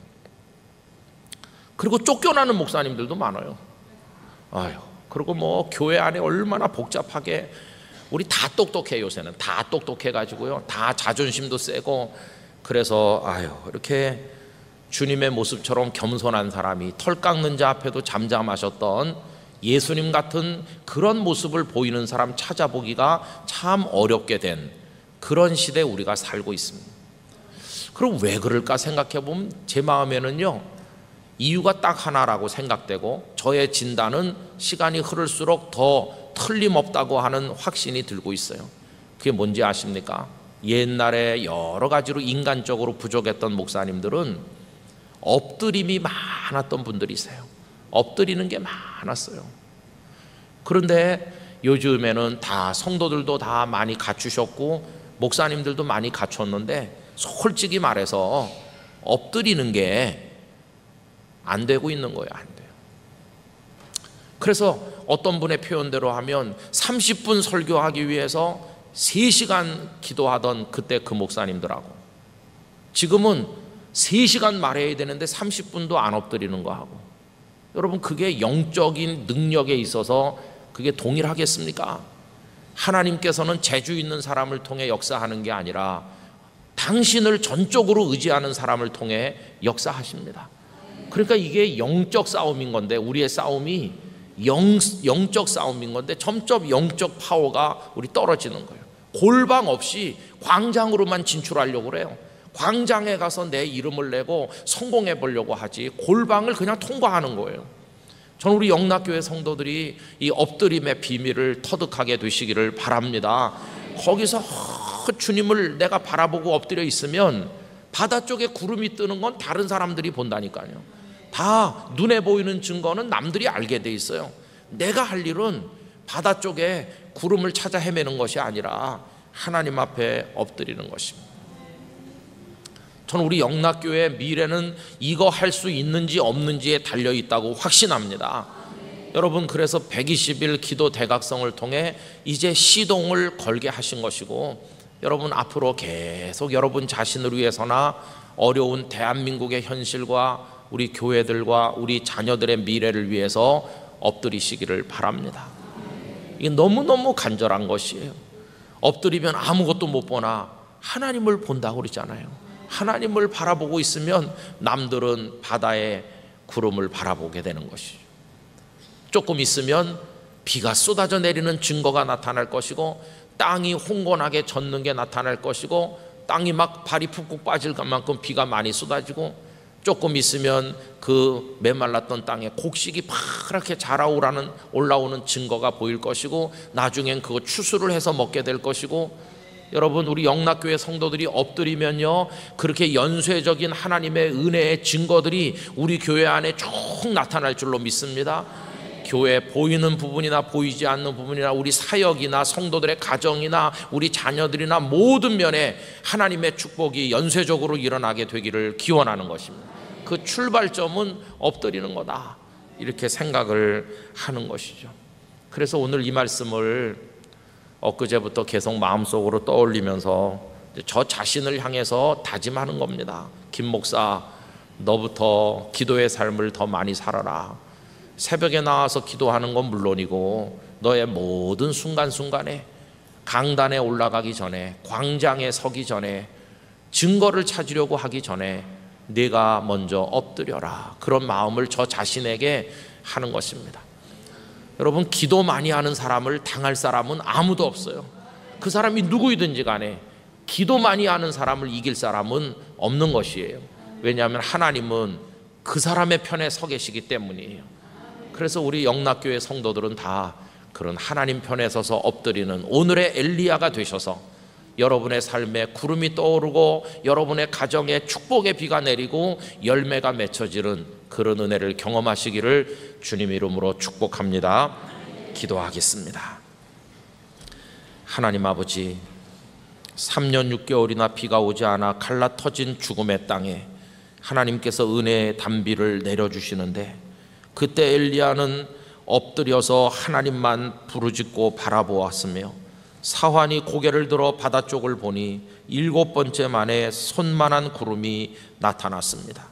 S1: 그리고 쫓겨나는 목사님들도 많아요. 그리고 뭐 교회 안에 얼마나 복잡하게 우리 다 똑똑해 요새는 다 똑똑해가지고요 다 자존심도 세고 그래서 이렇게 주님의 모습처럼 겸손한 사람이 털 깎는 자 앞에도 잠잠하셨던 예수님 같은 그런 모습을 보이는 사람 찾아보기가 참 어렵게 된 그런 시대에 우리가 살고 있습니다. 그럼 왜 그럴까 생각해 보면 제 마음에는요 이유가 딱 하나라고 생각되고 저의 진단은 시간이 흐를수록 더 틀림없다고 하는 확신이 들고 있어요. 그게 뭔지 아십니까? 옛날에 여러 가지로 인간적으로 부족했던 목사님들은 엎드림이 많았던 분들이세요. 엎드리는 게 많았어요. 그런데 요즘에는 다 성도들도 다 많이 갖추셨고 목사님들도 많이 갖췄는데 솔직히 말해서 엎드리는 게 안 되고 있는 거예요. 안 돼요. 그래서 어떤 분의 표현대로 하면 30분 설교하기 위해서 3시간 기도하던 그때 그 목사님들하고 지금은 3시간 말해야 되는데 30분도 안 엎드리는 거 하고 여러분 그게 영적인 능력에 있어서 그게 동일하겠습니까? 하나님께서는 재주 있는 사람을 통해 역사하는 게 아니라 당신을 전적으로 의지하는 사람을 통해 역사하십니다. 그러니까 이게 영적 싸움인 건데 우리의 싸움이 영적 싸움인 건데 점점 영적 파워가 우리 떨어지는 거예요. 골방 없이 광장으로만 진출하려고 그래요. 광장에 가서 내 이름을 내고 성공해 보려고 하지 골방을 그냥 통과하는 거예요. 저는 우리 영락교회 성도들이 이 엎드림의 비밀을 터득하게 되시기를 바랍니다. 거기서 주님을 내가 바라보고 엎드려 있으면 바다 쪽에 구름이 뜨는 건 다른 사람들이 본다니까요. 다 눈에 보이는 증거는 남들이 알게 돼 있어요. 내가 할 일은 바다 쪽에 구름을 찾아 헤매는 것이 아니라 하나님 앞에 엎드리는 것입니다. 저는 우리 영락교회의 미래는 이거 할 수 있는지 없는지에 달려있다고 확신합니다. 여러분, 그래서 120일 기도 대각성을 통해 이제 시동을 걸게 하신 것이고, 여러분 앞으로 계속 여러분 자신을 위해서나 어려운 대한민국의 현실과 우리 교회들과 우리 자녀들의 미래를 위해서 엎드리시기를 바랍니다. 이게 너무너무 간절한 것이에요. 엎드리면 아무것도 못 보나 하나님을 본다고 그러잖아요. 하나님을 바라보고 있으면 남들은 바다의 구름을 바라보게 되는 것이죠. 조금 있으면 비가 쏟아져 내리는 증거가 나타날 것이고, 땅이 홍건하게 젖는 게 나타날 것이고, 땅이 막 발이 푹푹 빠질 만큼 비가 많이 쏟아지고, 조금 있으면 그 메말랐던 땅에 곡식이 파랗게 올라오는 증거가 보일 것이고, 나중엔 그거 추수를 해서 먹게 될 것이고, 여러분 우리 영락교회 성도들이 엎드리면요, 그렇게 연쇄적인 하나님의 은혜의 증거들이 우리 교회 안에 쭉 나타날 줄로 믿습니다. 교회 보이는 부분이나 보이지 않는 부분이나 우리 사역이나 성도들의 가정이나 우리 자녀들이나 모든 면에 하나님의 축복이 연쇄적으로 일어나게 되기를 기원하는 것입니다. 그 출발점은 엎드리는 거다, 이렇게 생각을 하는 것이죠. 그래서 오늘 이 말씀을 엊그제부터 계속 마음속으로 떠올리면서 저 자신을 향해서 다짐하는 겁니다. 김 목사, 너부터 기도의 삶을 더 많이 살아라. 새벽에 나와서 기도하는 건 물론이고, 너의 모든 순간순간에 강단에 올라가기 전에, 광장에 서기 전에, 증거를 찾으려고 하기 전에 네가 먼저 엎드려라. 그런 마음을 저 자신에게 하는 것입니다. 여러분, 기도 많이 하는 사람을 당할 사람은 아무도 없어요. 그 사람이 누구이든지 간에 기도 많이 하는 사람을 이길 사람은 없는 것이에요. 왜냐하면 하나님은 그 사람의 편에 서 계시기 때문이에요. 그래서 우리 영락교회 성도들은 다 그런 하나님 편에 서서 엎드리는 오늘의 엘리야가 되셔서 여러분의 삶에 구름이 떠오르고 여러분의 가정에 축복의 비가 내리고 열매가 맺혀지는 그런 은혜를 경험하시기를 주님 이름으로 축복합니다. 기도하겠습니다. 하나님 아버지, 3년 6개월이나 비가 오지 않아 갈라 터진 죽음의 땅에 하나님께서 은혜의 단비를 내려주시는데, 그때 엘리야는 엎드려서 하나님만 부르짖고 바라보았으며 사환이 고개를 들어 바다 쪽을 보니 7번째 만에 손만한 구름이 나타났습니다.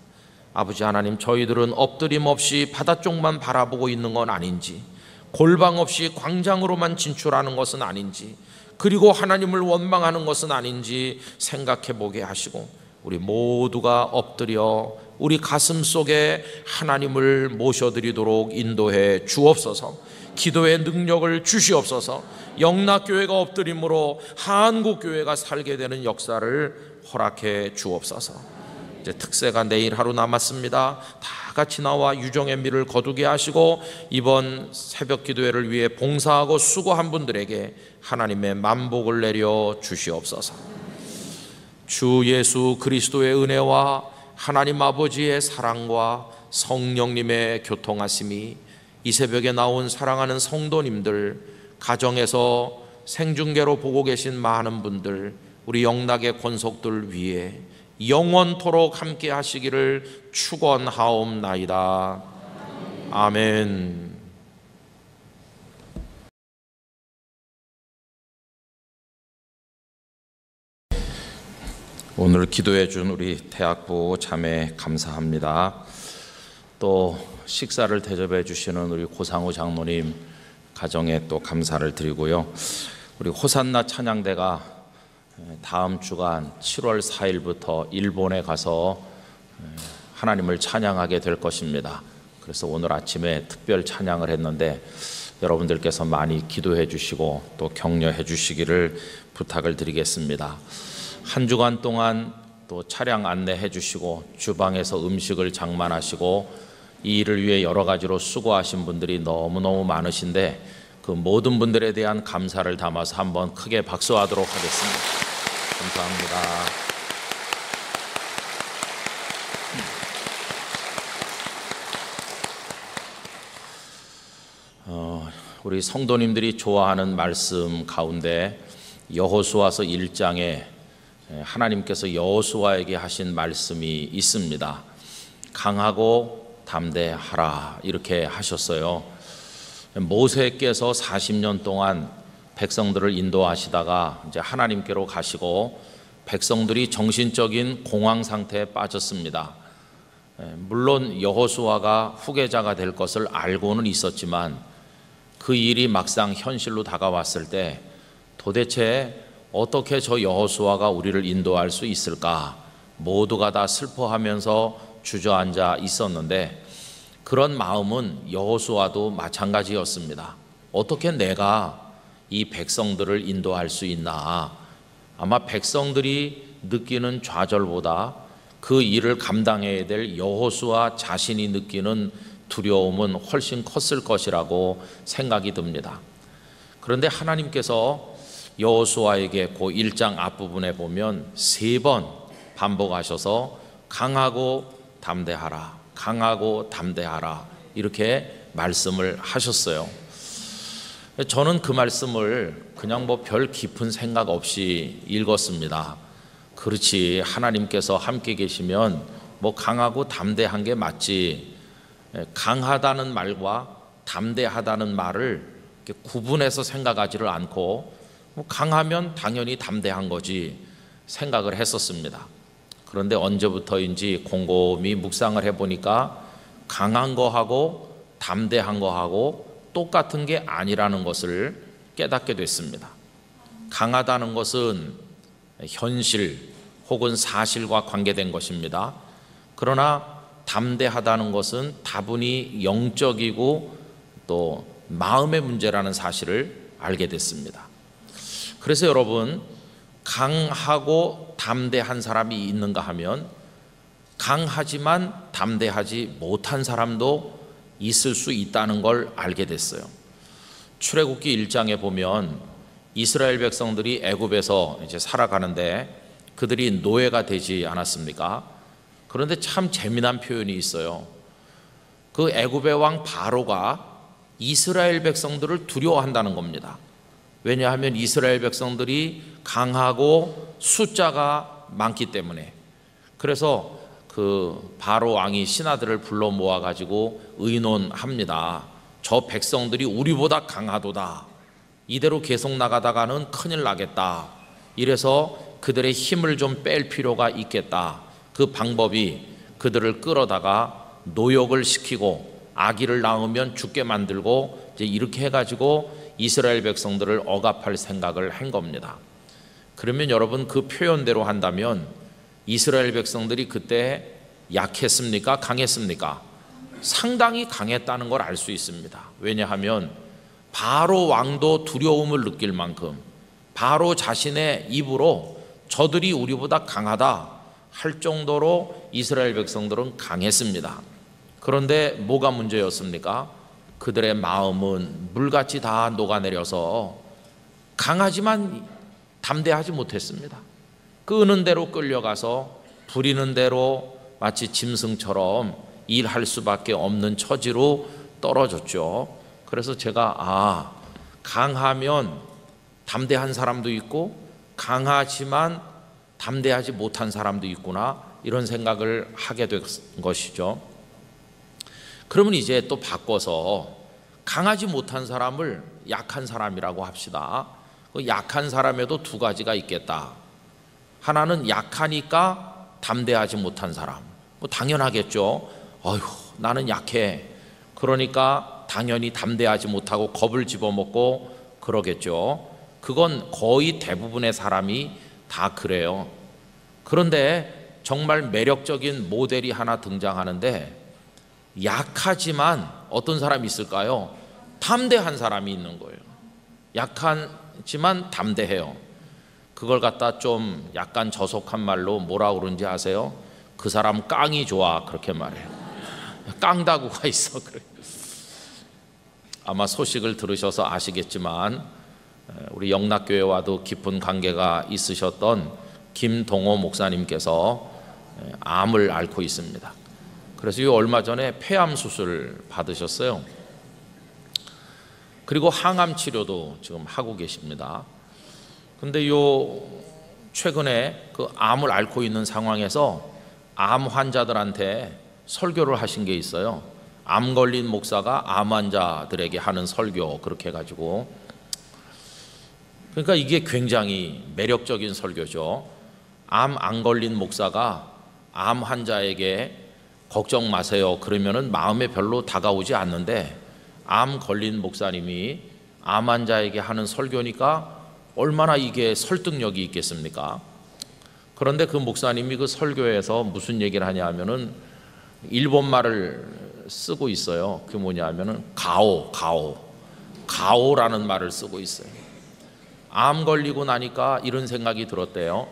S1: 아버지 하나님, 저희들은 엎드림 없이 바다 쪽만 바라보고 있는 건 아닌지, 골방 없이 광장으로만 진출하는 것은 아닌지, 그리고 하나님을 원망하는 것은 아닌지 생각해 보게 하시고, 우리 모두가 엎드려 우리 가슴 속에 하나님을 모셔드리도록 인도해 주옵소서. 기도의 능력을 주시옵소서. 영락교회가 엎드림으로 한국교회가 살게 되는 역사를 허락해 주옵소서. 이제 특세가 내일 하루 남았습니다. 다 같이 나와 유정의 미를 거두게 하시고, 이번 새벽 기도회를 위해 봉사하고 수고한 분들에게 하나님의 만복을 내려 주시옵소서. 주 예수 그리스도의 은혜와 하나님 아버지의 사랑과 성령님의 교통하심이 이 새벽에 나온 사랑하는 성도님들, 가정에서 생중계로 보고 계신 많은 분들, 우리 영락의 권속들 위에 영원토록 함께 하시기를 축원하옵나이다. 아멘. 오늘 기도해 준 우리 대학부 자매 감사합니다. 또 식사를 대접해 주시는 우리 고상우 장로님 가정에 또 감사를 드리고요. 우리 호산나 찬양대가 다음 주간 7월 4일부터 일본에 가서 하나님을 찬양하게 될 것입니다. 그래서 오늘 아침에 특별 찬양을 했는데 여러분들께서 많이 기도해 주시고 또 격려해 주시기를 부탁을 드리겠습니다. 한 주간 동안 또 차량 안내해 주시고 주방에서 음식을 장만하시고 이 일을 위해 여러 가지로 수고하신 분들이 너무너무 많으신데 그 모든 분들에 대한 감사를 담아서 한번 크게 박수하도록 하겠습니다. 감사합니다. 우리 성도님들이 좋아하는 말씀 가운데 여호수아서 1장에 하나님께서 여호수아에게 하신 말씀이 있습니다. 강하고 담대하라 이렇게 하셨어요. 모세께서 40년 동안 백성들을 인도하시다가 이제 하나님께로 가시고 백성들이 정신적인 공황 상태에 빠졌습니다. 물론 여호수아가 후계자가 될 것을 알고는 있었지만 그 일이 막상 현실로 다가왔을 때 도대체 어떻게 저 여호수아가 우리를 인도할 수 있을까? 모두가 다 슬퍼하면서 주저앉아 있었는데 그런 마음은 여호수아도 마찬가지였습니다. 어떻게 내가 이 백성들을 인도할 수 있나? 아마 백성들이 느끼는 좌절보다 그 일을 감당해야 될 여호수아 자신이 느끼는 두려움은 훨씬 컸을 것이라고 생각이 듭니다. 그런데 하나님께서 여호수아에게 그 1장 앞부분에 보면 3번 반복하셔서 강하고 담대하라, 강하고 담대하라 이렇게 말씀을 하셨어요. 저는 그 말씀을 그냥 별 깊은 생각 없이 읽었습니다. 그렇지, 하나님께서 함께 계시면 강하고 담대한 게 맞지. 강하다는 말과 담대하다는 말을 구분해서 생각하지를 않고 강하면 당연히 담대한 거지 생각을 했었습니다. 그런데 언제부터인지 곰곰이 묵상을 해보니까 강한 거하고 담대한 거하고 똑같은 게 아니라는 것을 깨닫게 됐습니다. 강하다는 것은 현실 혹은 사실과 관계된 것입니다. 그러나 담대하다는 것은 다분히 영적이고 또 마음의 문제라는 사실을 알게 됐습니다. 그래서 여러분, 강하고 담대한 사람이 있는가 하면 강하지만 담대하지 못한 사람도 있을 수 있다는 걸 알게 됐어요. 출애굽기 1장에 보면 이스라엘 백성들이 애굽에서 이제 살아가는데 그들이 노예가 되지 않았습니까? 그런데 참 재미난 표현이 있어요. 그 애굽의 왕 바로가 이스라엘 백성들을 두려워한다는 겁니다. 왜냐하면 이스라엘 백성들이 강하고 숫자가 많기 때문에. 그래서 그 바로 왕이 신하들을 불러 모아 가지고 의논합니다. 저 백성들이 우리보다 강하도다. 이대로 계속 나가다가는 큰일 나겠다. 이래서 그들의 힘을 좀 뺄 필요가 있겠다. 그 방법이 그들을 끌어다가 노역을 시키고 아기를 낳으면 죽게 만들고 이제 이렇게 해가지고 이스라엘 백성들을 억압할 생각을 한 겁니다. 그러면 여러분, 그 표현대로 한다면 이스라엘 백성들이 그때 약했습니까? 강했습니까? 상당히 강했다는 걸 알 수 있습니다. 왜냐하면 바로 왕도 두려움을 느낄 만큼 바로 자신의 입으로 저들이 우리보다 강하다 할 정도로 이스라엘 백성들은 강했습니다. 그런데 뭐가 문제였습니까? 그들의 마음은 물같이 다 녹아내려서 강하지만 담대하지 못했습니다. 끄는 대로 끌려가서 부리는 대로 마치 짐승처럼 일할 수밖에 없는 처지로 떨어졌죠. 그래서 제가 강하면 담대한 사람도 있고 강하지만 담대하지 못한 사람도 있구나, 이런 생각을 하게 된 것이죠. 그러면 이제 또 바꿔서 강하지 못한 사람을 약한 사람이라고 합시다. 그 약한 사람에도 두 가지가 있겠다. 하나는 약하니까 담대하지 못한 사람. 당연하겠죠. 나는 약해. 그러니까 당연히 담대하지 못하고 겁을 집어먹고 그러겠죠. 그건 거의 대부분의 사람이 다 그래요. 그런데 정말 매력적인 모델이 하나 등장하는데 약하지만 어떤 사람이 있을까요? 담대한 사람이 있는 거예요. 약하지만 담대해요. 그걸 갖다 좀 약간 저속한 말로 뭐라 그러는지 아세요? 그 사람 깡이 좋아, 그렇게 말해요. 깡다구가 있어. 그래. 아마 소식을 들으셔서 아시겠지만 우리 영락교회와도 깊은 관계가 있으셨던 김동호 목사님께서 암을 앓고 있습니다. 그래서 얼마 전에 폐암 수술 받으셨어요. 그리고 항암 치료도 지금 하고 계십니다. 근데 최근에 그 암을 앓고 있는 상황에서 암 환자들한테 설교를 하신 게 있어요. 암 걸린 목사가 암 환자들에게 하는 설교, 그렇게 해가지고. 그러니까 이게 굉장히 매력적인 설교죠. 암 안 걸린 목사가 암 환자에게 걱정 마세요 그러면은 마음에 별로 다가오지 않는데, 암 걸린 목사님이 암 환자에게 하는 설교니까 얼마나 이게 설득력이 있겠습니까? 그런데 그 목사님이 그 설교에서 무슨 얘기를 하냐 하면은 일본말을 쓰고 있어요. 그게 뭐냐 하면은 가오라는 말을 쓰고 있어요. 암 걸리고 나니까 이런 생각이 들었대요.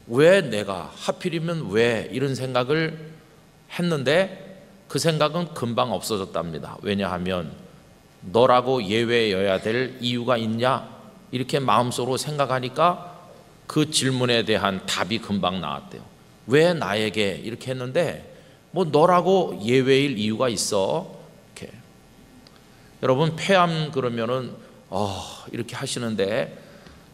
S1: 왜 내가, 하필이면 왜 이런 생각을 했는데 그 생각은 금방 없어졌답니다. 왜냐하면 너라고 예외여야 될 이유가 있냐, 이렇게 마음속으로 생각하니까 그 질문에 대한 답이 금방 나왔대요. 왜 나에게 이렇게 했는데 뭐 너라고 예외일 이유가 있어? 이렇게. 여러분 폐암 그러면은 이렇게 하시는데,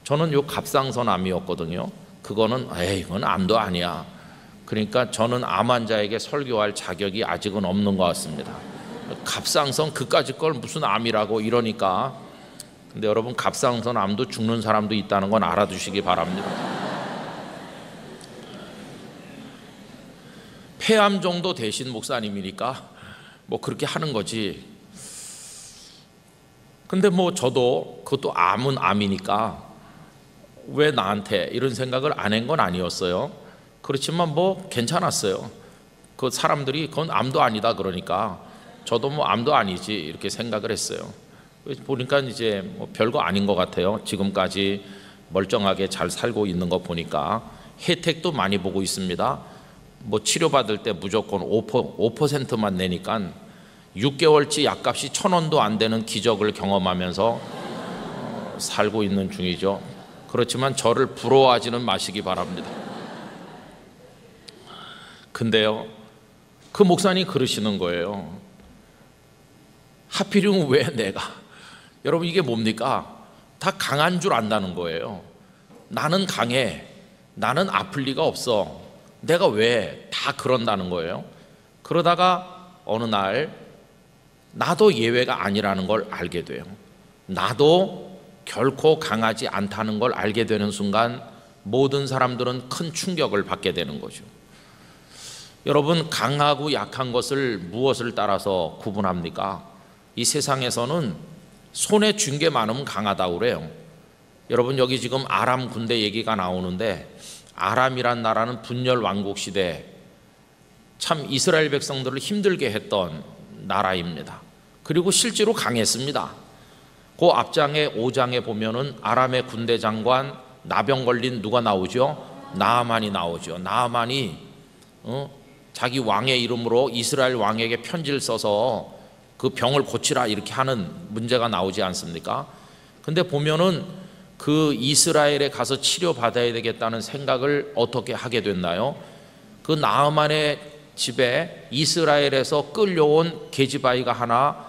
S1: 저는 갑상선 암이었거든요. 그거는 이건 암도 아니야. 그러니까 저는 암 환자에게 설교할 자격이 아직은 없는 것 같습니다. 갑상선 그까짓 걸 무슨 암이라고 이러니까. 근데 여러분 갑상선 암도 죽는 사람도 있다는 건 알아두시기 바랍니다. 폐암 정도 되신 목사님이니까 뭐 그렇게 하는 거지. 근데 뭐 저도 그것도 암은 암이니까 왜 나한테 이런 생각을 안 한 건 아니었어요. 그렇지만 뭐 괜찮았어요. 그 사람들이 그건 암도 아니다 그러니까 저도 뭐 암도 아니지 이렇게 생각을 했어요. 보니까 이제 뭐 별거 아닌 것 같아요. 지금까지 멀쩡하게 잘 살고 있는 거 보니까 혜택도 많이 보고 있습니다. 뭐 치료받을 때 무조건 5%만 내니까 6개월치 약값이 1,000원도 안 되는 기적을 경험하면서 살고 있는 중이죠. 그렇지만 저를 부러워하지는 마시기 바랍니다. 근데요, 그 목사님이 그러시는 거예요. 하필이면 왜 내가? 여러분 이게 뭡니까? 다 강한 줄 안다는 거예요. 나는 강해. 나는 아플 리가 없어. 내가 왜? 다 그런다는 거예요. 그러다가 어느 날 나도 예외가 아니라는 걸 알게 돼요. 나도 결코 강하지 않다는 걸 알게 되는 순간 모든 사람들은 큰 충격을 받게 되는 거죠. 여러분 강하고 약한 것을 무엇을 따라서 구분합니까? 이 세상에서는 손에 쥔 게 많으면 강하다고 그래요. 여러분 여기 지금 아람 군대 얘기가 나오는데, 아람이란 나라는 분열 왕국 시대 참 이스라엘 백성들을 힘들게 했던 나라입니다. 그리고 실제로 강했습니다. 그 앞장에 5장에 보면은 아람의 군대 장관 나병 걸린 누가 나오죠? 나아만이 나오죠. 나아만이 자기 왕의 이름으로 이스라엘 왕에게 편지를 써서 그 병을 고치라 이렇게 하는 문제가 나오지 않습니까? 근데 보면은 그 이스라엘에 가서 치료받아야 되겠다는 생각을 어떻게 하게 됐나요? 그 나아만의 집에 이스라엘에서 끌려온 계집아이가 하나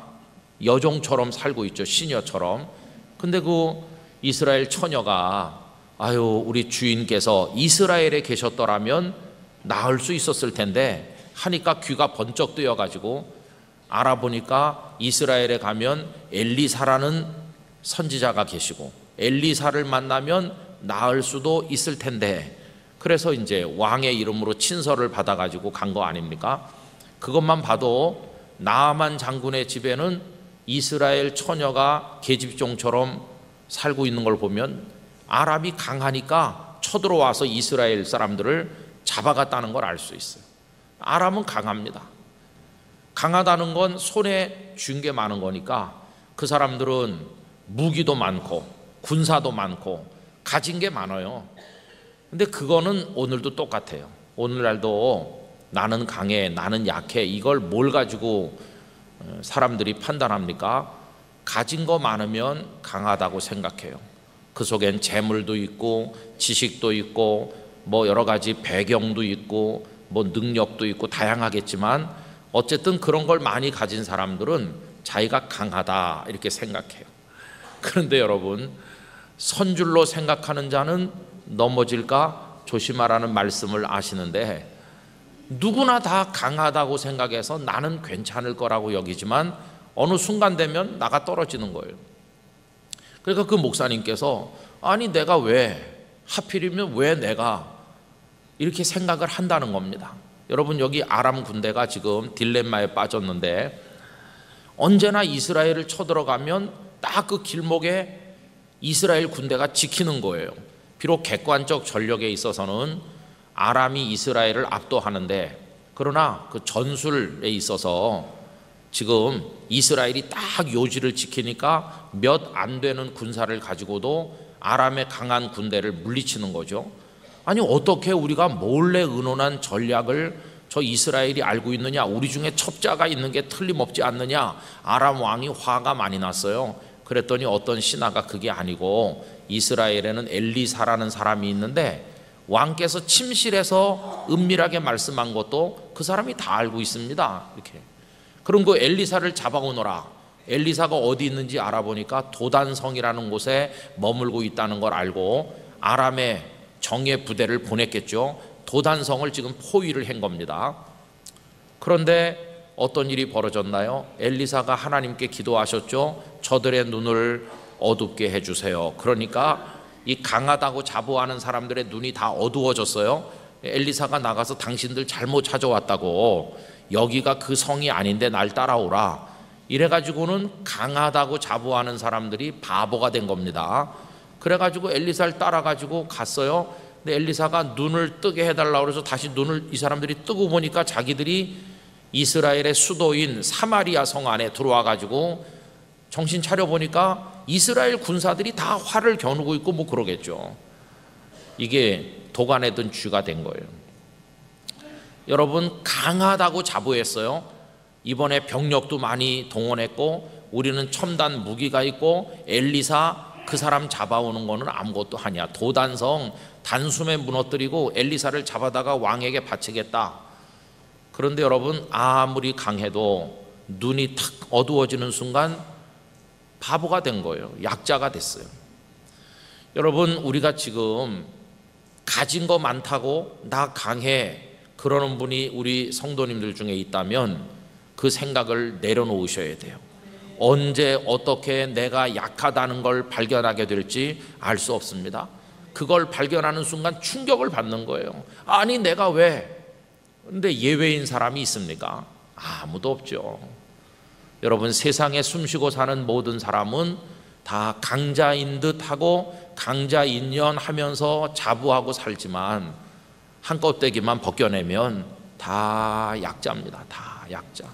S1: 여종처럼 살고 있죠. 시녀처럼. 근데 그 이스라엘 처녀가 우리 주인께서 이스라엘에 계셨더라면 나을 수 있었을 텐데 하니까 귀가 번쩍 뜨여가지고 알아보니까 이스라엘에 가면 엘리사라는 선지자가 계시고 엘리사를 만나면 나을 수도 있을 텐데, 그래서 이제 왕의 이름으로 친서를 받아가지고 간 거 아닙니까? 그것만 봐도 나아만 장군의 집에는 이스라엘 처녀가 계집종처럼 살고 있는 걸 보면 아람이 강하니까 쳐들어와서 이스라엘 사람들을 잡아갔다는 걸 알 수 있어요. 아람은 강합니다. 강하다는 건 손에 쥔 게 많은 거니까 그 사람들은 무기도 많고 군사도 많고 가진 게 많아요. 근데 그거는 오늘도 똑같아요. 오늘날도 나는 강해, 나는 약해, 이걸 뭘 가지고 사람들이 판단합니까? 가진 거 많으면 강하다고 생각해요. 그 속엔 재물도 있고 지식도 있고 뭐 여러 가지 배경도 있고 뭐 능력도 있고 다양하겠지만 어쨌든 그런 걸 많이 가진 사람들은 자기가 강하다 이렇게 생각해요. 그런데 여러분, 선줄로 생각하는 자는 넘어질까 조심하라는 말씀을 아시는데, 누구나 다 강하다고 생각해서 나는 괜찮을 거라고 여기지만 어느 순간 되면 나가 떨어지는 거예요. 그러니까 그 목사님께서 아니 내가 왜, 하필이면 왜 내가 이렇게 생각을 한다는 겁니다. 여러분, 여기 아람 군대가 지금 딜레마에 빠졌는데, 언제나 이스라엘을 쳐들어가면 딱 그 길목에 이스라엘 군대가 지키는 거예요. 비록 객관적 전력에 있어서는 아람이 이스라엘을 압도하는데, 그러나 그 전술에 있어서 지금 이스라엘이 딱 요지를 지키니까 몇 안 되는 군사를 가지고도 아람의 강한 군대를 물리치는 거죠. 아니 어떻게 우리가 몰래 의논한 전략을 저 이스라엘이 알고 있느냐, 우리 중에 첩자가 있는 게 틀림없지 않느냐. 아람 왕이 화가 많이 났어요. 그랬더니 어떤 신하가 그게 아니고 이스라엘에는 엘리사라는 사람이 있는데 왕께서 침실에서 은밀하게 말씀한 것도 그 사람이 다 알고 있습니다. 이렇게. 그럼 그 엘리사를 잡아오너라. 엘리사가 어디 있는지 알아보니까 도단성이라는 곳에 머물고 있다는 걸 알고 아람의 정예 부대를 보냈겠죠. 도단성을 지금 포위를 한 겁니다. 그런데 어떤 일이 벌어졌나요? 엘리사가 하나님께 기도하셨죠. 저들의 눈을 어둡게 해주세요. 그러니까 이 강하다고 자부하는 사람들의 눈이 다 어두워졌어요. 엘리사가 나가서 당신들 잘못 찾아왔다고, 여기가 그 성이 아닌데 날 따라오라. 이래가지고는 강하다고 자부하는 사람들이 바보가 된 겁니다. 그래가지고 엘리사를 따라가지고 갔어요. 근데 엘리사가 눈을 뜨게 해달라고 해서 다시 눈을 이 사람들이 뜨고 보니까 자기들이 이스라엘의 수도인 사마리아 성 안에 들어와가지고 정신 차려보니까 이스라엘 군사들이 다 활을 겨누고 있고 뭐 그러겠죠. 이게 도간에 든 쥐가 된 거예요. 여러분, 강하다고 자부했어요. 이번에 병력도 많이 동원했고 우리는 첨단 무기가 있고 엘리사 그 사람 잡아오는 거는 아무것도 아니야. 도단성 단숨에 무너뜨리고 엘리사를 잡아다가 왕에게 바치겠다. 그런데 여러분, 아무리 강해도 눈이 탁 어두워지는 순간 바보가 된 거예요. 약자가 됐어요. 여러분, 우리가 지금 가진 거 많다고 나 강해 그러는 분이 우리 성도님들 중에 있다면 그 생각을 내려놓으셔야 돼요. 언제 어떻게 내가 약하다는 걸 발견하게 될지 알 수 없습니다. 그걸 발견하는 순간 충격을 받는 거예요. 아니 내가 왜? 근데 예외인 사람이 있습니까? 아무도 없죠. 여러분, 세상에 숨쉬고 사는 모든 사람은 다 강자인 듯 하고 강자인연 하면서 자부하고 살지만 한 껍데기만 벗겨내면 다 약자입니다. 다 약자.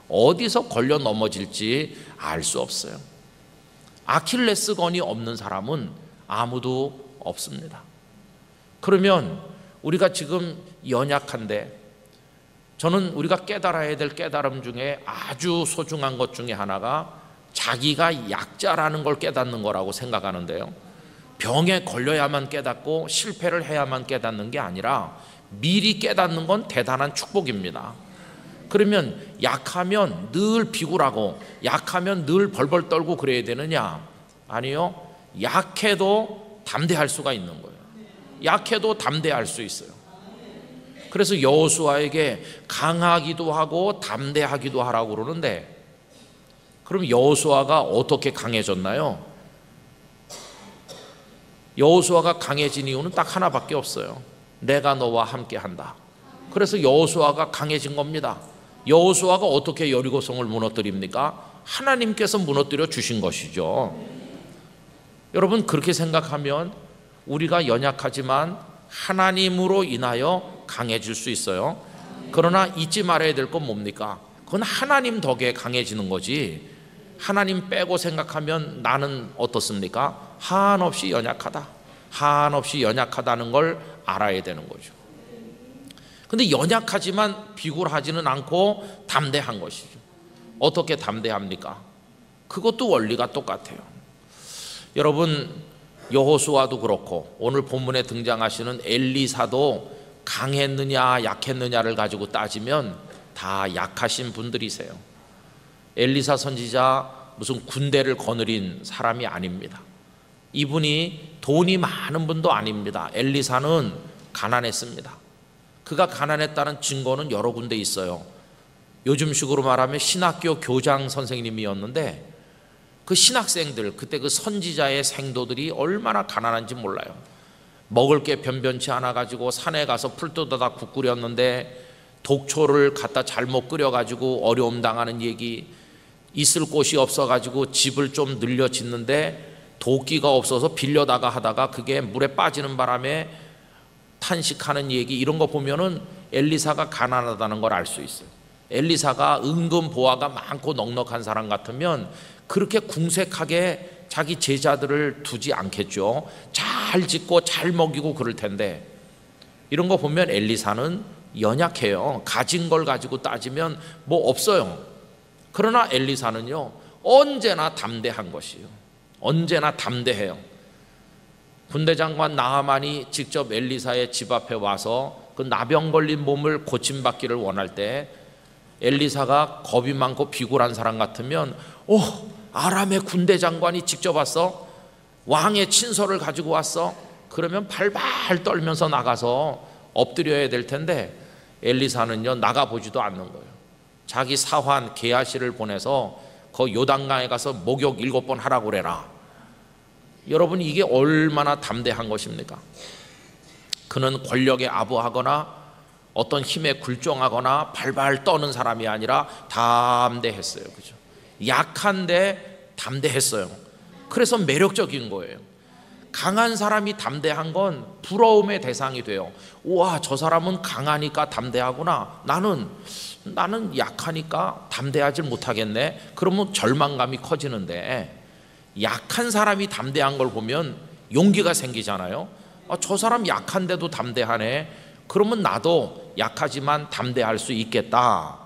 S1: 어디서 걸려 넘어질지 알 수 없어요. 아킬레스건이 없는 사람은 아무도 없습니다. 그러면 우리가 지금 연약한데, 저는 우리가 깨달아야 될 깨달음 중에 아주 소중한 것 중에 하나가 자기가 약자라는 걸 깨닫는 거라고 생각하는데요. 병에 걸려야만 깨닫고 실패를 해야만 깨닫는 게 아니라 미리 깨닫는 건 대단한 축복입니다. 그러면 약하면 늘 비굴하고 약하면 늘 벌벌 떨고 그래야 되느냐? 아니요. 약해도 담대할 수가 있는 거예요. 약해도 담대할 수 있어요. 그래서 여호수아에게 강하기도 하고 담대하기도 하라고 그러는데, 그럼 여호수아가 어떻게 강해졌나요? 여호수아가 강해진 이유는 딱 하나밖에 없어요. 내가 너와 함께 한다. 그래서 여호수아가 강해진 겁니다. 여호수아가 어떻게 여리고성을 무너뜨립니까? 하나님께서 무너뜨려 주신 것이죠. 여러분, 그렇게 생각하면 우리가 연약하지만 하나님으로 인하여 강해질 수 있어요. 그러나 잊지 말아야 될 건 뭡니까? 그건 하나님 덕에 강해지는 거지 하나님 빼고 생각하면 나는 어떻습니까? 한없이 연약하다. 한없이 연약하다는 걸 알아야 되는 거죠. 근데 연약하지만 비굴하지는 않고 담대한 것이죠. 어떻게 담대합니까? 그것도 원리가 똑같아요. 여러분, 여호수아도 그렇고 오늘 본문에 등장하시는 엘리사도 강했느냐 약했느냐를 가지고 따지면 다 약하신 분들이세요. 엘리사 선지자 무슨 군대를 거느린 사람이 아닙니다. 이분이 돈이 많은 분도 아닙니다. 엘리사는 가난했습니다. 그가 가난했다는 증거는 여러 군데 있어요. 요즘식으로 말하면 신학교 교장 선생님이었는데 그 신학생들, 그때 그 선지자의 생도들이 얼마나 가난한지 몰라요. 먹을 게 변변치 않아 가지고 산에 가서 풀 뜯어다 국 끓였는데 독초를 갖다 잘못 끓여가지고 어려움 당하는 얘기, 있을 곳이 없어가지고 집을 좀 늘려 짓는데 도끼가 없어서 빌려다가 하다가 그게 물에 빠지는 바람에 탄식하는 얘기, 이런 거 보면은 엘리사가 가난하다는 걸 알 수 있어요. 엘리사가 은근 보화가 많고 넉넉한 사람 같으면 그렇게 궁색하게 자기 제자들을 두지 않겠죠. 잘 짓고 잘 먹이고 그럴 텐데, 이런 거 보면 엘리사는 연약해요. 가진 걸 가지고 따지면 뭐 없어요. 그러나 엘리사는요 언제나 담대한 것이에요. 언제나 담대해요. 군대장관 나하만이 직접 엘리사의 집 앞에 와서 그 나병 걸린 몸을 고침받기를 원할 때 엘리사가 겁이 많고 비굴한 사람 같으면 아람의 군대장관이 직접 왔어? 왕의 친서를 가지고 왔어? 그러면 발발 떨면서 나가서 엎드려야 될 텐데 엘리사는요 나가보지도 않는 거예요. 자기 사환 게하시를 보내서 그 요단강에 가서 목욕 7번 하라고 그래라. 여러분, 이게 얼마나 담대한 것입니까? 그는 권력에 아부하거나 어떤 힘에 굴종하거나 발발 떠는 사람이 아니라 담대했어요. 그죠? 약한데 담대했어요. 그래서 매력적인 거예요. 강한 사람이 담대한 건 부러움의 대상이 돼요. 우와, 저 사람은 강하니까 담대하구나. 나는 약하니까 담대하지 못하겠네. 그러면 절망감이 커지는데, 약한 사람이 담대한 걸 보면 용기가 생기잖아요. 저 사람 약한데도 담대하네. 그러면 나도 약하지만 담대할 수 있겠다.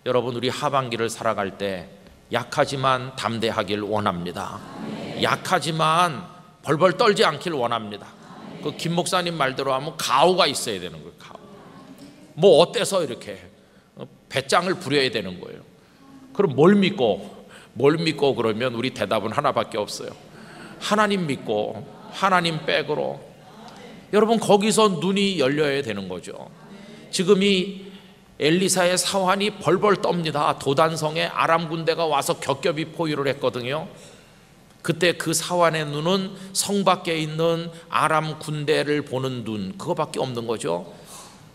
S1: 여러분, 우리 하반기를 살아갈 때 약하지만 담대하길 원합니다. 약하지만 벌벌 떨지 않길 원합니다. 그 김 목사님 말대로 하면 가오가 있어야 되는 거예요. 가오. 뭐 어때서 이렇게 배짱을 부려야 되는 거예요. 그럼 뭘 믿고 그러면 우리 대답은 하나밖에 없어요. 하나님 믿고 하나님 백으로. 여러분, 거기서 눈이 열려야 되는 거죠. 지금 이 엘리사의 사환이 벌벌 떱니다. 도단성에 아람 군대가 와서 겹겹이 포위를 했거든요. 그때 그 사환의 눈은 성 밖에 있는 아람 군대를 보는 눈, 그거밖에 없는 거죠.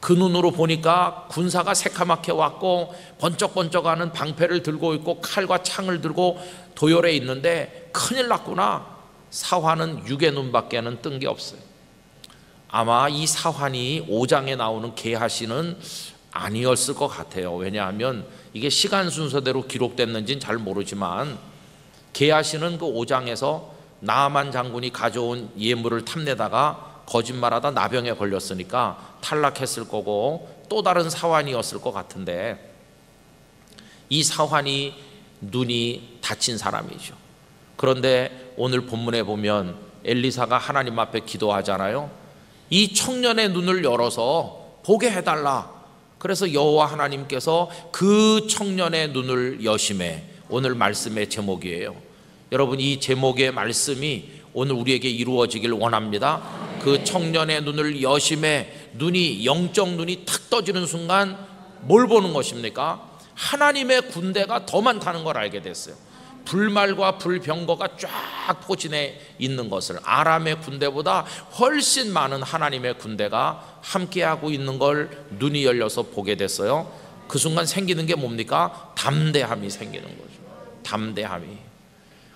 S1: 그 눈으로 보니까 군사가 새카맣게 왔고 번쩍번쩍하는 방패를 들고 있고 칼과 창을 들고 도열해 있는데 큰일 났구나. 사환은 육의 눈밖에는 뜬 게 없어요. 아마 이 사환이 5장에 나오는 게하시는 아니었을 것 같아요. 왜냐하면 이게 시간 순서대로 기록됐는지는 잘 모르지만 게하시는 그 5장에서 나아만 장군이 가져온 예물을 탐내다가 거짓말하다 나병에 걸렸으니까 탈락했을 거고 또 다른 사환이었을 것 같은데, 이 사환이 눈이 다친 사람이죠. 그런데 오늘 본문에 보면 엘리사가 하나님 앞에 기도하잖아요. 이 청년의 눈을 열어서 보게 해달라. 그래서 여호와 하나님께서 그 청년의 눈을 여심해. 오늘 말씀의 제목이에요. 여러분, 이 제목의 말씀이 오늘 우리에게 이루어지길 원합니다. 그 청년의 눈을 여심해. 눈이, 영적 눈이 탁 떠지는 순간 뭘 보는 것입니까? 하나님의 군대가 더 많다는 걸 알게 됐어요. 불말과 불병거가 쫙 포진해 있는 것을, 아람의 군대보다 훨씬 많은 하나님의 군대가 함께하고 있는 걸 눈이 열려서 보게 됐어요. 그 순간 생기는 게 뭡니까? 담대함이 생기는 거죠. 담대함이.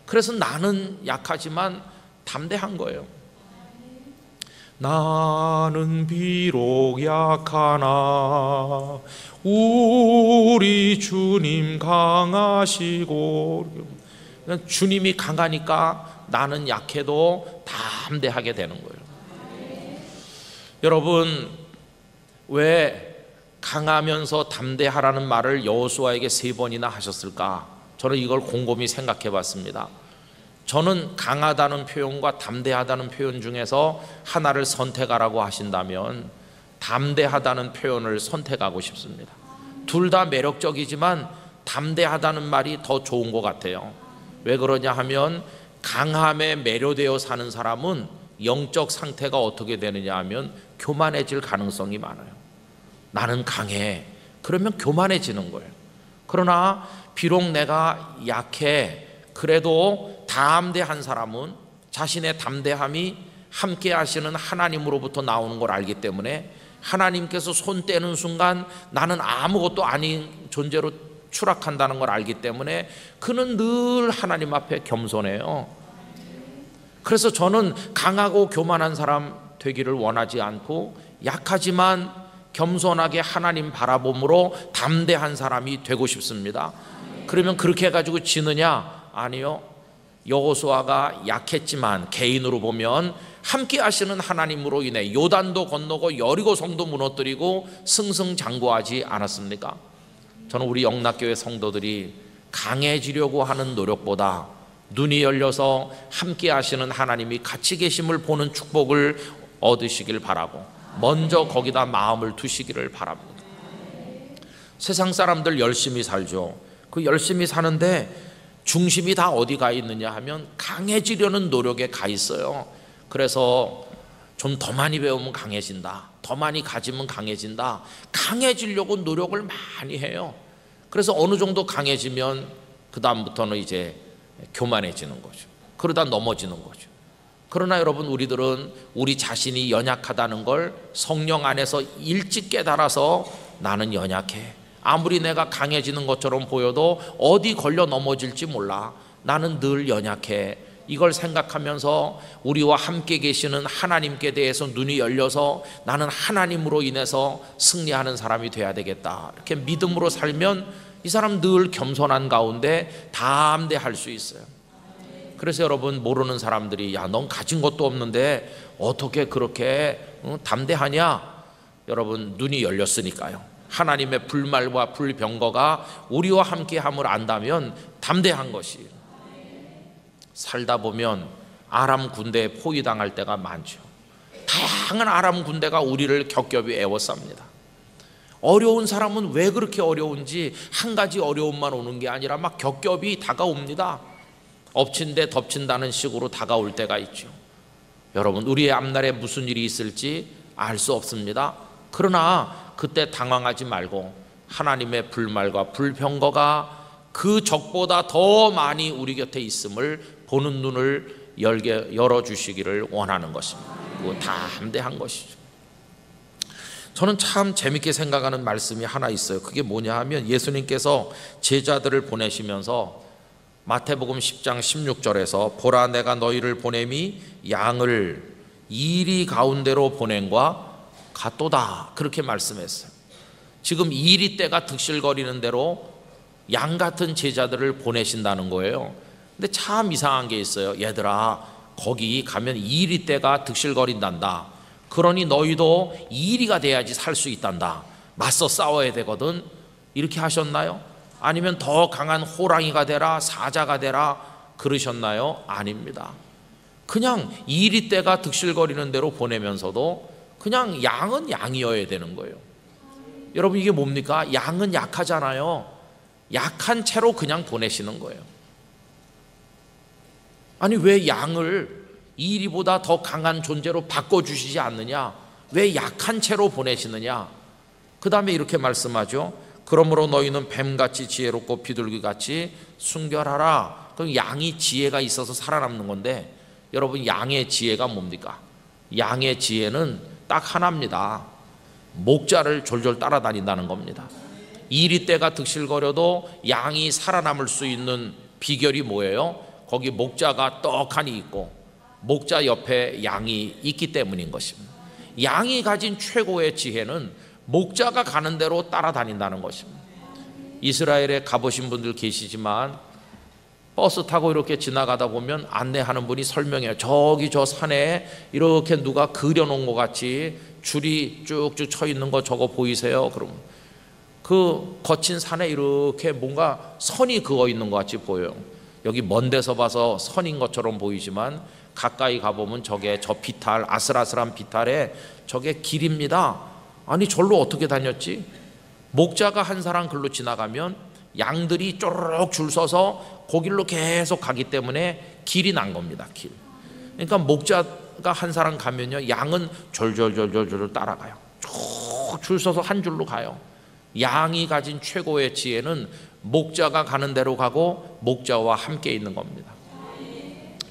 S1: 그래서 나는 약하지만 담대한 거예요. 나는 비록 약하나 우리 주님 강하시고. 주님이 강하니까 나는 약해도 담대하게 되는 거예요. 여러분, 왜 강하면서 담대하라는 말을 여호수아에게 3번이나 하셨을까? 저는 이걸 곰곰이 생각해 봤습니다. 저는 강하다는 표현과 담대하다는 표현 중에서 하나를 선택하라고 하신다면 담대하다는 표현을 선택하고 싶습니다. 둘 다 매력적이지만 담대하다는 말이 더 좋은 것 같아요. 왜 그러냐 하면 강함에 매료되어 사는 사람은 영적 상태가 어떻게 되느냐 하면 교만해질 가능성이 많아요. 나는 강해. 그러면 교만해지는 거예요. 그러나 비록 내가 약해, 그래도 담대한 사람은 자신의 담대함이 함께 하시는 하나님으로부터 나오는 걸 알기 때문에 하나님께서 손 떼는 순간 나는 아무것도 아닌 존재로 추락한다는 걸 알기 때문에 그는 늘 하나님 앞에 겸손해요. 그래서 저는 강하고 교만한 사람 되기를 원하지 않고 약하지만 겸손하게 하나님 바라봄으로 담대한 사람이 되고 싶습니다. 그러면 그렇게 해가지고 지느냐? 아니요. 여호수아가 약했지만 개인으로 보면 함께 하시는 하나님으로 인해 요단도 건너고 여리고 성도 무너뜨리고 승승장구하지 않았습니까? 저는 우리 영락교회 성도들이 강해지려고 하는 노력보다 눈이 열려서 함께 하시는 하나님이 같이 계심을 보는 축복을 얻으시길 바라고 먼저 거기다 마음을 두시기를 바랍니다. 세상 사람들 열심히 살죠. 그 열심히 사는데 중심이 다 어디 가 있느냐 하면 강해지려는 노력에 가 있어요. 그래서 좀 더 많이 배우면 강해진다, 더 많이 가지면 강해진다, 강해지려고 노력을 많이 해요. 그래서 어느 정도 강해지면 그 다음부터는 이제 교만해지는 거죠. 그러다 넘어지는 거죠. 그러나 여러분, 우리들은 우리 자신이 연약하다는 걸 성령 안에서 일찍 깨달아서 나는 연약해, 아무리 내가 강해지는 것처럼 보여도 어디 걸려 넘어질지 몰라, 나는 늘 연약해, 이걸 생각하면서 우리와 함께 계시는 하나님께 대해서 눈이 열려서 나는 하나님으로 인해서 승리하는 사람이 돼야 되겠다, 이렇게 믿음으로 살면 이 사람 늘 겸손한 가운데 담대할 수 있어요. 그래서 여러분, 모르는 사람들이 야, 넌 가진 것도 없는데 어떻게 그렇게 담대하냐? 여러분, 눈이 열렸으니까요. 하나님의 불말과 불병거가 우리와 함께함을 안다면 담대한 것이에요. 살다 보면 아람 군대에 포위당할 때가 많죠. 다양한 아람 군대가 우리를 겹겹이 에워쌉니다. 어려운 사람은 왜 그렇게 어려운지 한 가지 어려움만 오는 게 아니라 막 겹겹이 다가옵니다. 엎친 데 덮친다는 식으로 다가올 때가 있죠. 여러분, 우리의 앞날에 무슨 일이 있을지 알 수 없습니다. 그러나 그때 당황하지 말고 하나님의 불말과 불병거가 그 적보다 더 많이 우리 곁에 있음을 보는 눈을 열어주시기를 원하는 것입니다. 그거 담대한 것이죠. 저는 참 재밌게 생각하는 말씀이 하나 있어요. 그게 뭐냐 하면 예수님께서 제자들을 보내시면서 마태복음 10장 16절에서 보라, 내가 너희를 보냄이 양을 이리 가운데로 보낸과 같도다, 그렇게 말씀했어요. 지금 이리 때가 득실거리는 대로 양 같은 제자들을 보내신다는 거예요. 근데 참 이상한 게 있어요. 얘들아, 거기 가면 이리 때가 득실거린단다. 그러니 너희도 이리가 돼야지 살 수 있단다. 맞서 싸워야 되거든. 이렇게 하셨나요? 아니면 더 강한 호랑이가 되라, 사자가 되라 그러셨나요? 아닙니다. 그냥 이리 때가 득실거리는 대로 보내면서도 그냥 양은 양이어야 되는 거예요. 여러분, 이게 뭡니까? 양은 약하잖아요. 약한 채로 그냥 보내시는 거예요. 아니, 왜 양을 이리보다 더 강한 존재로 바꿔주시지 않느냐? 왜 약한 채로 보내시느냐? 그 다음에 이렇게 말씀하죠. 그러므로 너희는 뱀같이 지혜롭고 비둘기같이 순결하라. 그럼 양이 지혜가 있어서 살아남는 건데, 여러분, 양의 지혜가 뭡니까? 양의 지혜는 딱 하나입니다. 목자를 졸졸 따라다닌다는 겁니다. 이리 때가 득실거려도 양이 살아남을 수 있는 비결이 뭐예요? 거기 목자가 떡하니 있고 목자 옆에 양이 있기 때문인 것입니다. 양이 가진 최고의 지혜는 목자가 가는 대로 따라다닌다는 것입니다. 이스라엘에 가보신 분들 계시지만 버스 타고 이렇게 지나가다 보면 안내하는 분이 설명해요. 저기 저 산에 이렇게 누가 그려놓은 것 같이 줄이 쭉쭉 쳐 있는 거 저거 보이세요? 그럼 그 거친 산에 이렇게 뭔가 선이 그어 있는 것 같이 보여요. 여기 먼 데서 봐서 선인 것처럼 보이지만 가까이 가보면 저게 저 비탈, 아슬아슬한 비탈에 저게 길입니다. 아니 절로 어떻게 다녔지? 목자가 한 사람 글로 지나가면 양들이 쪼르륵 줄 서서 거길로 계속 가기 때문에 길이 난 겁니다. 길. 그러니까 목자가 한 사람 가면요, 양은 졸졸졸졸졸 따라가요. 쭉 줄 서서 한 줄로 가요. 양이 가진 최고의 지혜는 목자가 가는 대로 가고 목자와 함께 있는 겁니다.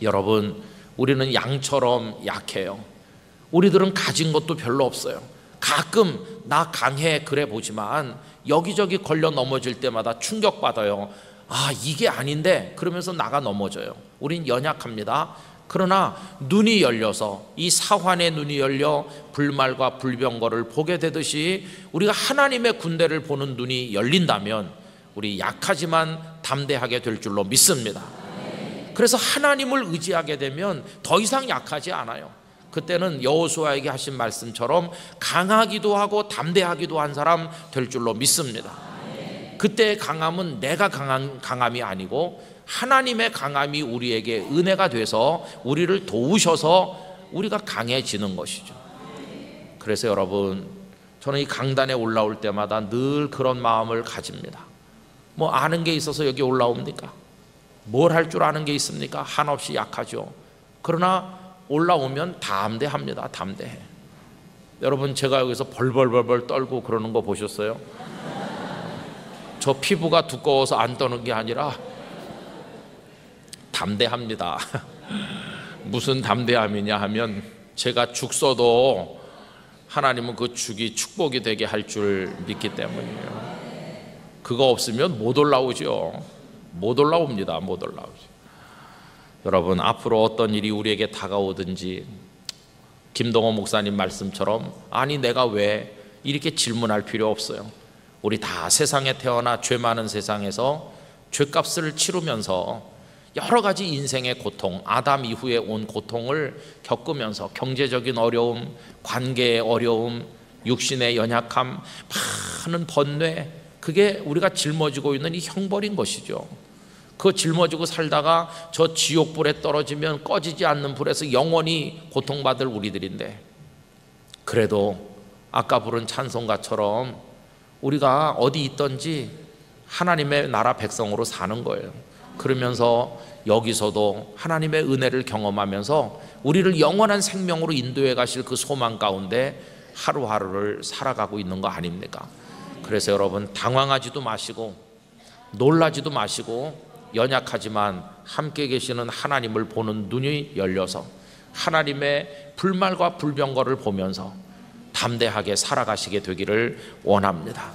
S1: 여러분, 우리는 양처럼 약해요. 우리들은 가진 것도 별로 없어요. 가끔 나 강해 그래 보지만 여기저기 걸려 넘어질 때마다 충격받아요. 아, 이게 아닌데 그러면서 나가 넘어져요. 우린 연약합니다. 그러나 눈이 열려서, 이 사환의 눈이 열려 불말과 불병거를 보게 되듯이 우리가 하나님의 군대를 보는 눈이 열린다면 우리 약하지만 담대하게 될 줄로 믿습니다. 그래서 하나님을 의지하게 되면 더 이상 약하지 않아요. 그때는 여호수아에게 하신 말씀처럼 강하기도 하고 담대하기도 한 사람 될 줄로 믿습니다. 그때의 강함은 내가 강한 강함이 아니고 하나님의 강함이 우리에게 은혜가 돼서 우리를 도우셔서 우리가 강해지는 것이죠. 그래서 여러분, 저는 이 강단에 올라올 때마다 늘 그런 마음을 가집니다. 뭐 아는 게 있어서 여기 올라옵니까? 뭘 할 줄 아는 게 있습니까? 한없이 약하죠. 그러나 올라오면 담대합니다. 담대해. 여러분, 제가 여기서 벌벌벌벌 떨고 그러는 거 보셨어요? 저 피부가 두꺼워서 안 떠는 게 아니라 담대합니다. 무슨 담대함이냐 하면 제가 죽 써도 하나님은 그 죽이 축복이 되게 할 줄 믿기 때문이에요. 그거 없으면 못 올라오죠. 못 올라옵니다. 못 올라오죠. 여러분, 앞으로 어떤 일이 우리에게 다가오든지 김동호 목사님 말씀처럼 아니 내가 왜 이렇게 질문할 필요 없어요. 우리 다 세상에 태어나 죄 많은 세상에서 죄값을 치르면서 여러 가지 인생의 고통, 아담 이후에 온 고통을 겪으면서 경제적인 어려움, 관계의 어려움, 육신의 연약함, 많은 번뇌, 그게 우리가 짊어지고 있는 이 형벌인 것이죠. 그 짊어지고 살다가 저 지옥불에 떨어지면 꺼지지 않는 불에서 영원히 고통받을 우리들인데, 그래도 아까 부른 찬송가처럼 우리가 어디 있든지 하나님의 나라 백성으로 사는 거예요. 그러면서 여기서도 하나님의 은혜를 경험하면서 우리를 영원한 생명으로 인도해 가실 그 소망 가운데 하루하루를 살아가고 있는 거 아닙니까? 그래서 여러분, 당황하지도 마시고 놀라지도 마시고 연약하지만 함께 계시는 하나님을 보는 눈이 열려서 하나님의 불말과 불병거를 보면서 담대하게 살아가시게 되기를 원합니다.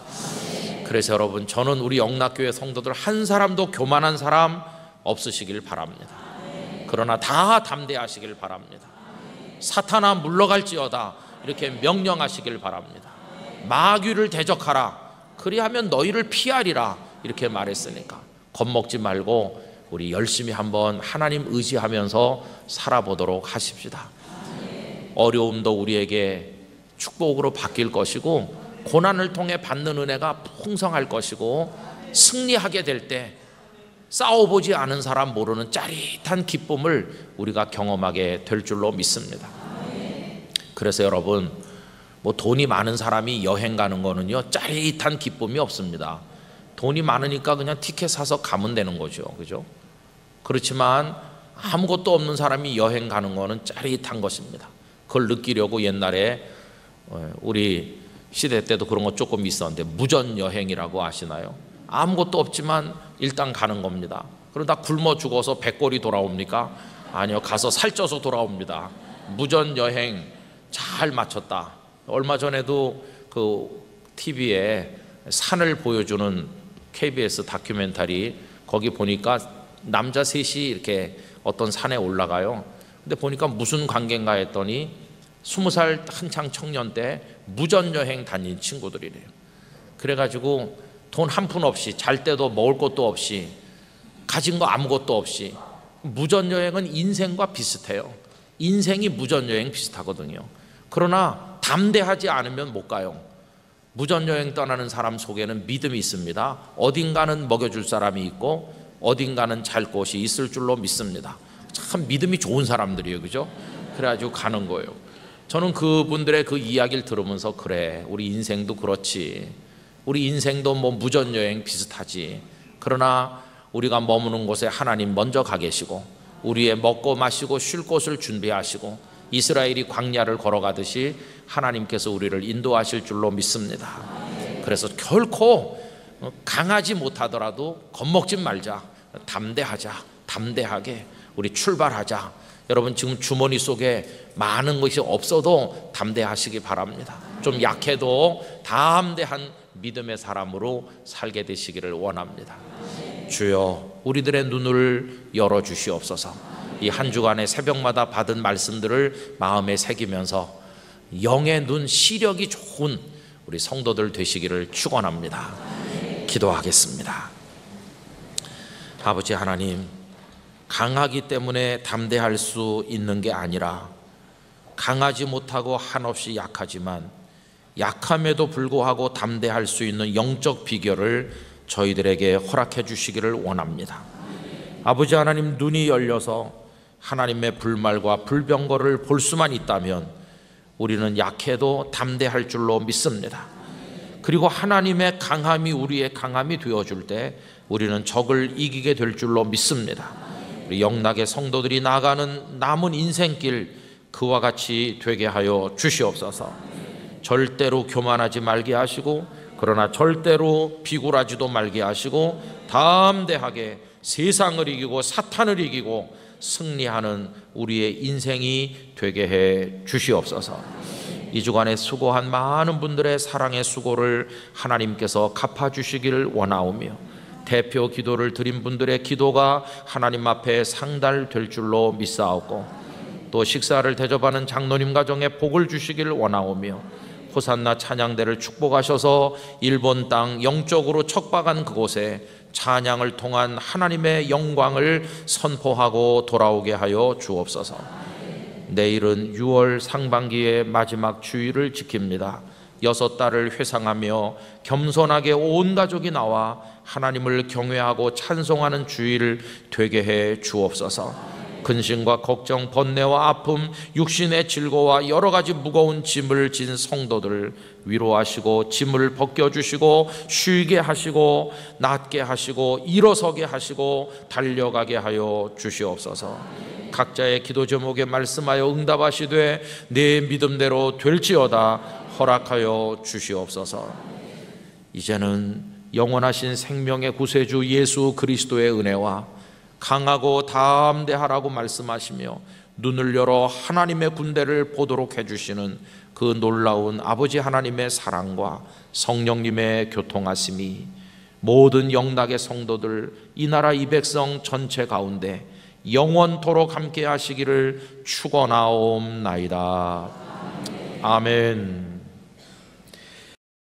S1: 그래서 여러분, 저는 우리 영락교회 성도들 한 사람도 교만한 사람 없으시길 바랍니다. 그러나 다 담대하시길 바랍니다. 사탄아 물러갈지어다 이렇게 명령하시길 바랍니다. 마귀를 대적하라, 그리하면 너희를 피하리라 이렇게 말했으니까 겁먹지 말고 우리 열심히 한번 하나님 의지하면서 살아보도록 하십시다. 어려움도 우리에게 축복으로 바뀔 것이고 고난을 통해 받는 은혜가 풍성할 것이고 승리하게 될 때 싸워보지 않은 사람 모르는 짜릿한 기쁨을 우리가 경험하게 될 줄로 믿습니다. 그래서 여러분, 뭐 돈이 많은 사람이 여행 가는 거는요 짜릿한 기쁨이 없습니다. 돈이 많으니까 그냥 티켓 사서 가면 되는 거죠. 그죠? 그렇지만 아무것도 없는 사람이 여행 가는 거는 짜릿한 것입니다. 그걸 느끼려고 옛날에 우리 시대 때도 그런 거 조금 있었는데 무전여행이라고 아시나요? 아무것도 없지만 일단 가는 겁니다. 그러다 굶어 죽어서 백골이 돌아옵니까? 아니요, 가서 살쪄서 돌아옵니다. 무전여행 잘 마쳤다. 얼마 전에도 그 TV에 산을 보여주는 KBS 다큐멘터리, 거기 보니까 남자 셋이 이렇게 어떤 산에 올라가요. 근데 보니까 무슨 관계인가 했더니 20살 한창 청년 때 무전여행 다닌 친구들이래요. 그래가지고 돈 한 푼 없이, 잘 때도 먹을 것도 없이, 가진 거 아무것도 없이. 무전여행은 인생과 비슷해요. 인생이 무전여행 비슷하거든요. 그러나 담대하지 않으면 못 가요. 무전여행 떠나는 사람 속에는 믿음이 있습니다. 어딘가는 먹여줄 사람이 있고 어딘가는 잘 곳이 있을 줄로 믿습니다. 참 믿음이 좋은 사람들이에요, 그죠? 그래가지고 가는 거예요. 저는 그분들의 그 이야기를 들으면서, 그래, 우리 인생도 그렇지, 우리 인생도 뭐 무전여행 비슷하지. 그러나 우리가 머무는 곳에 하나님 먼저 가 계시고 우리의 먹고 마시고 쉴 곳을 준비하시고 이스라엘이 광야를 걸어가듯이 하나님께서 우리를 인도하실 줄로 믿습니다. 그래서 결코 강하지 못하더라도 겁먹지 말자. 담대하자. 담대하게 우리 출발하자. 여러분, 지금 주머니 속에 많은 것이 없어도 담대하시기 바랍니다. 좀 약해도 담대한 믿음의 사람으로 살게 되시기를 원합니다. 주여, 우리들의 눈을 열어주시옵소서. 이 한 주간의 새벽마다 받은 말씀들을 마음에 새기면서 영의 눈, 시력이 좋은 우리 성도들 되시기를 축원합니다. 기도하겠습니다. 아버지 하나님, 강하기 때문에 담대할 수 있는 게 아니라 강하지 못하고 한없이 약하지만 약함에도 불구하고 담대할 수 있는 영적 비결을 저희들에게 허락해 주시기를 원합니다. 아버지 하나님, 눈이 열려서 하나님의 불말과 불병거를 볼 수만 있다면 우리는 약해도 담대할 줄로 믿습니다. 그리고 하나님의 강함이 우리의 강함이 되어줄 때 우리는 적을 이기게 될 줄로 믿습니다. 우리 영락의 성도들이 나아가는 남은 인생길 그와 같이 되게 하여 주시옵소서. 절대로 교만하지 말게 하시고, 그러나 절대로 비굴하지도 말게 하시고, 담대하게 세상을 이기고 사탄을 이기고 승리하는 우리의 인생이 되게 해 주시옵소서. 이 주간에 수고한 많은 분들의 사랑의 수고를 하나님께서 갚아주시기를 원하오며, 대표 기도를 드린 분들의 기도가 하나님 앞에 상달될 줄로 믿사옵고, 또 식사를 대접하는 장로님 가정에 복을 주시기를 원하오며, 호산나 찬양대를 축복하셔서 일본 땅 영적으로 척박한 그곳에 찬양을 통한 하나님의 영광을 선포하고 돌아오게 하여 주옵소서. 내일은 6월 상반기의 마지막 주일을 지킵니다. 6달을 회상하며 겸손하게 온 가족이 나와 하나님을 경외하고 찬송하는 주일 되게 해 주옵소서. 근심과 걱정, 번뇌와 아픔, 육신의 질고와 여러 가지 무거운 짐을 진 성도들 위로하시고 짐을 벗겨주시고 쉬게 하시고 낫게 하시고 일어서게 하시고 달려가게 하여 주시옵소서. 각자의 기도 제목에 말씀하여 응답하시되 내 믿음대로 될지어다 허락하여 주시옵소서. 이제는 영원하신 생명의 구세주 예수 그리스도의 은혜와 강하고 담대하라고 말씀하시며 눈을 열어 하나님의 군대를 보도록 해주시는 그 놀라운 아버지 하나님의 사랑과 성령님의 교통하심이 모든 영락의 성도들, 이 나라 이 백성 전체 가운데 영원토록 함께 하시기를 축원하옵나이다. 아멘.